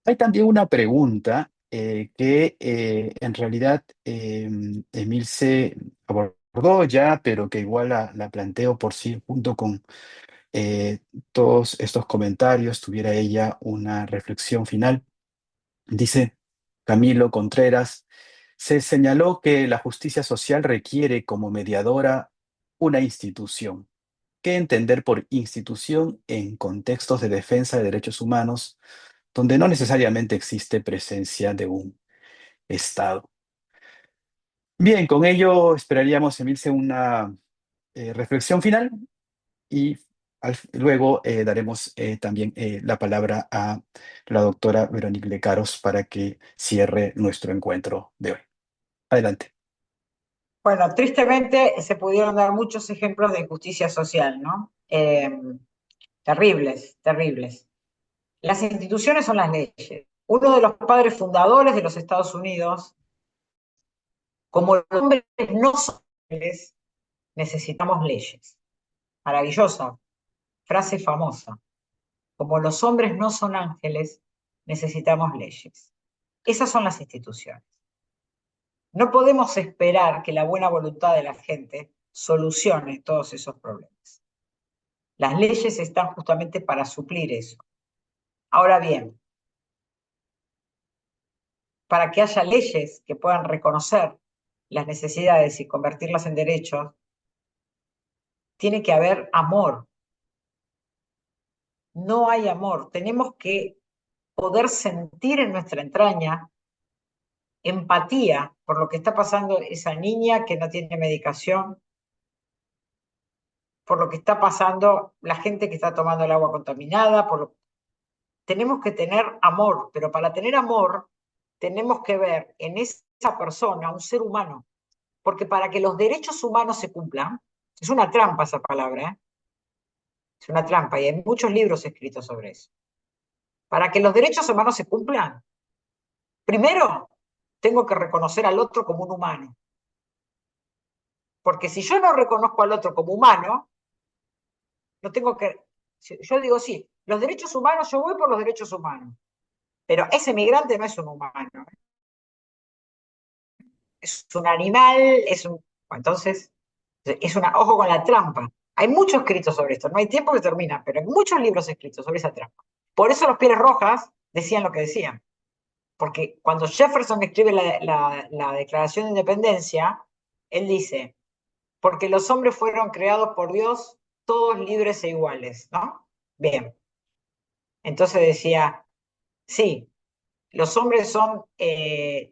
Hay también una pregunta que en realidad Emilce abordó ya, pero que igual la planteo por sí junto con todos estos comentarios, tuviera ella una reflexión final. Dice Camilo Contreras, se señaló que la justicia social requiere como mediadora una institución. ¿Qué entender por institución en contextos de defensa de derechos humanos donde no necesariamente existe presencia de un Estado? Bien, con ello esperaríamos, Emilce, una reflexión final y luego daremos también la palabra a la doctora Veronique Lecaros para que cierre nuestro encuentro de hoy. Adelante. Bueno, tristemente se pudieron dar muchos ejemplos de injusticia social, ¿no? Terribles, terribles. Las instituciones son las leyes. Uno de los padres fundadores de los Estados Unidos, como los hombres no son ángeles, necesitamos leyes. Maravillosa, frase famosa. Como los hombres no son ángeles, necesitamos leyes. Esas son las instituciones. No podemos esperar que la buena voluntad de la gente solucione todos esos problemas. Las leyes están justamente para suplir eso. Ahora bien, para que haya leyes que puedan reconocer las necesidades y convertirlas en derechos, tiene que haber amor. No hay amor. Tenemos que poder sentir en nuestra entraña empatía por lo que está pasando esa niña que no tiene medicación, por lo que está pasando la gente que está tomando el agua contaminada, tenemos que tener amor, pero para tener amor tenemos que ver en esa persona un ser humano, porque para que los derechos humanos se cumplan, es una trampa esa palabra, ¿eh? Es una trampa y hay muchos libros escritos sobre eso. Para que los derechos humanos se cumplan, primero tengo que reconocer al otro como un humano. Porque si yo no reconozco al otro como humano, no tengo que... Yo digo, sí, los derechos humanos, yo voy por los derechos humanos, pero ese migrante no es un humano. Es un animal, es un... Entonces, ojo con la trampa. Hay mucho escrito sobre esto, no hay tiempo que termina, pero hay muchos libros escritos sobre esa trampa. Por eso los Pieles Rojas decían lo que decían. Porque cuando Jefferson escribe la Declaración de Independencia, él dice, porque los hombres fueron creados por Dios todos libres e iguales, ¿no? Bien. Entonces decía, sí, los hombres son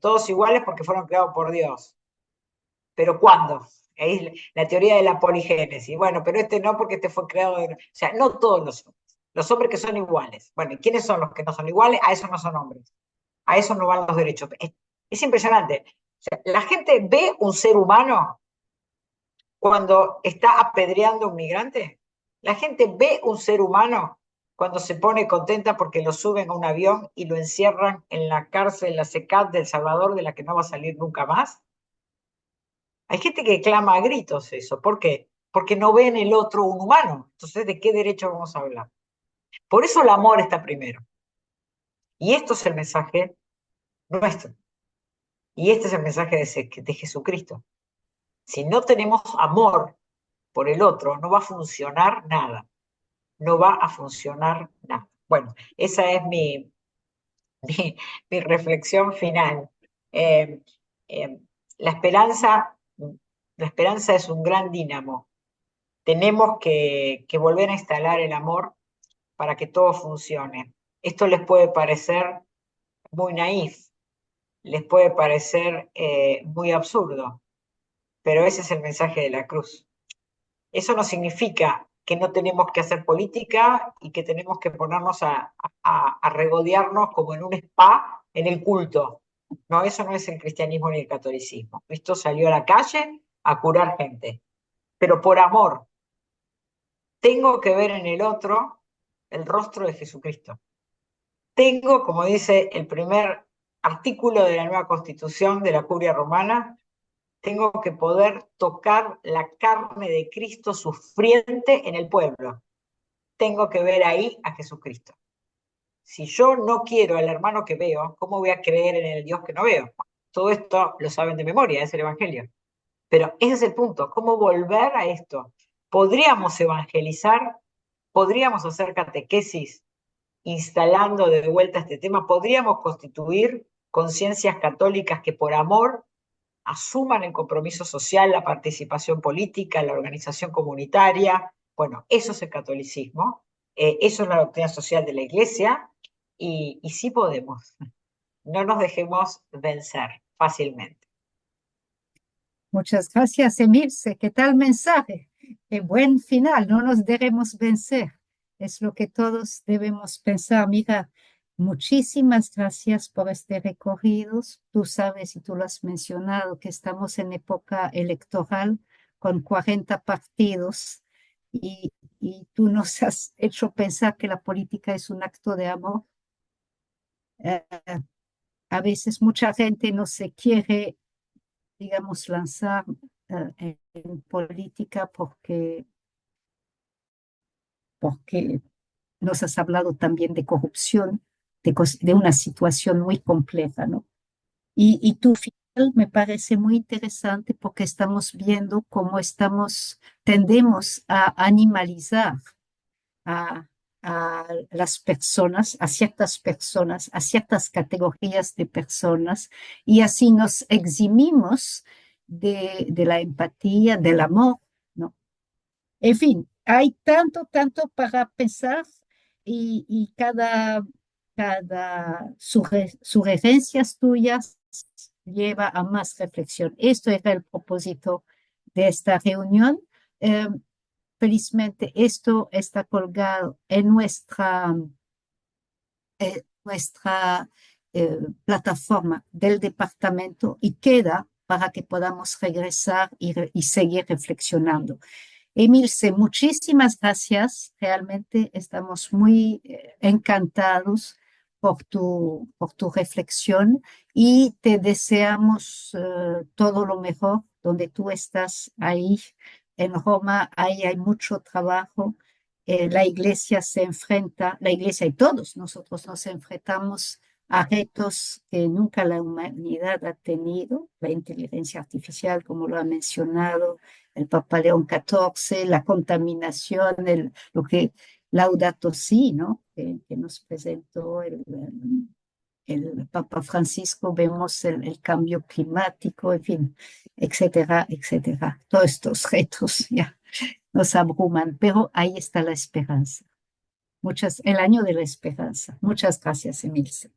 todos iguales porque fueron creados por Dios. ¿Pero cuándo? Ahí es la teoría de la poligénesis. Bueno, pero este no porque este fue creado... O sea, no todos los hombres. Los hombres que son iguales. Bueno, ¿y quiénes son los que no son iguales? A esos no son hombres. A eso no van los derechos. Es impresionante. O sea, la gente ve un ser humano cuando está apedreando a un migrante. La gente ve un ser humano cuando se pone contenta porque lo suben a un avión y lo encierran en la cárcel, la CECAT de El Salvador, de la que no va a salir nunca más. Hay gente que clama a gritos eso. ¿Por qué? Porque no ve en el otro un humano. Entonces, ¿de qué derecho vamos a hablar? Por eso el amor está primero. Y esto es el mensaje nuestro. Y este es el mensaje de Jesucristo. Si no tenemos amor por el otro, no va a funcionar nada. No va a funcionar nada. Bueno, esa es mi reflexión final. Eh, eh, la esperanza, la esperanza es un gran dínamo. Tenemos que volver a instalar el amor para que todo funcione. Esto les puede parecer muy naif, les puede parecer muy absurdo, pero ese es el mensaje de la cruz. Eso no significa que no tenemos que hacer política y que tenemos que ponernos a regodearnos como en un spa en el culto. No, eso no es el cristianismo ni el catolicismo. Cristo salió a la calle a curar gente, pero por amor. Tengo que ver en el otro el rostro de Jesucristo. Tengo, como dice el primer artículo de la nueva Constitución de la Curia Romana, tengo que poder tocar la carne de Cristo sufriente en el pueblo. Tengo que ver ahí a Jesucristo. Si yo no quiero al hermano que veo, ¿cómo voy a creer en el Dios que no veo? Todo esto lo saben de memoria, es el Evangelio. Pero ese es el punto, ¿cómo volver a esto? Podríamos evangelizar, podríamos hacer catequesis instalando de vuelta este tema, podríamos constituir conciencias católicas que por amor asuman el compromiso social, la participación política, la organización comunitaria. Bueno, eso es el catolicismo, eso es la doctrina social de la Iglesia, y sí podemos. No nos dejemos vencer fácilmente. Muchas gracias, Emilce. ¿Qué tal mensaje? Qué buen final. No nos debemos vencer. Es lo que todos debemos pensar. Mira, muchísimas gracias por este recorrido. Tú sabes y tú lo has mencionado que estamos en época electoral con 40 partidos y tú nos has hecho pensar que la política es un acto de amor. A veces mucha gente no se quiere, digamos, lanzar en política porque nos has hablado también de corrupción, de una situación muy compleja, ¿no? Y tu final me parece muy interesante porque estamos viendo cómo tendemos a animalizar a, a las personas, a ciertas categorías de personas, y así nos eximimos de la empatía, del amor, ¿no? En fin, hay tanto para pensar y cada sugerencias tuyas lleva a más reflexión. Esto era el propósito de esta reunión. Eh, Felizmente esto está colgado en nuestra plataforma del departamento y queda para que podamos regresar y seguir reflexionando. Emilce, muchísimas gracias. Realmente estamos muy encantados por tu reflexión y te deseamos todo lo mejor donde tú estás ahí en Roma. Ahí hay mucho trabajo. La iglesia la iglesia y todos nosotros nos enfrentamos a retos que nunca la humanidad ha tenido, la inteligencia artificial, como lo ha mencionado el Papa León XIV, la contaminación, lo que Laudato Si, ¿no? Que nos presentó el Papa Francisco, vemos el cambio climático, en fin, etcétera, etcétera. Todos estos retos ya nos abruman, pero ahí está la esperanza. El año de la esperanza. Muchas gracias, Emilce.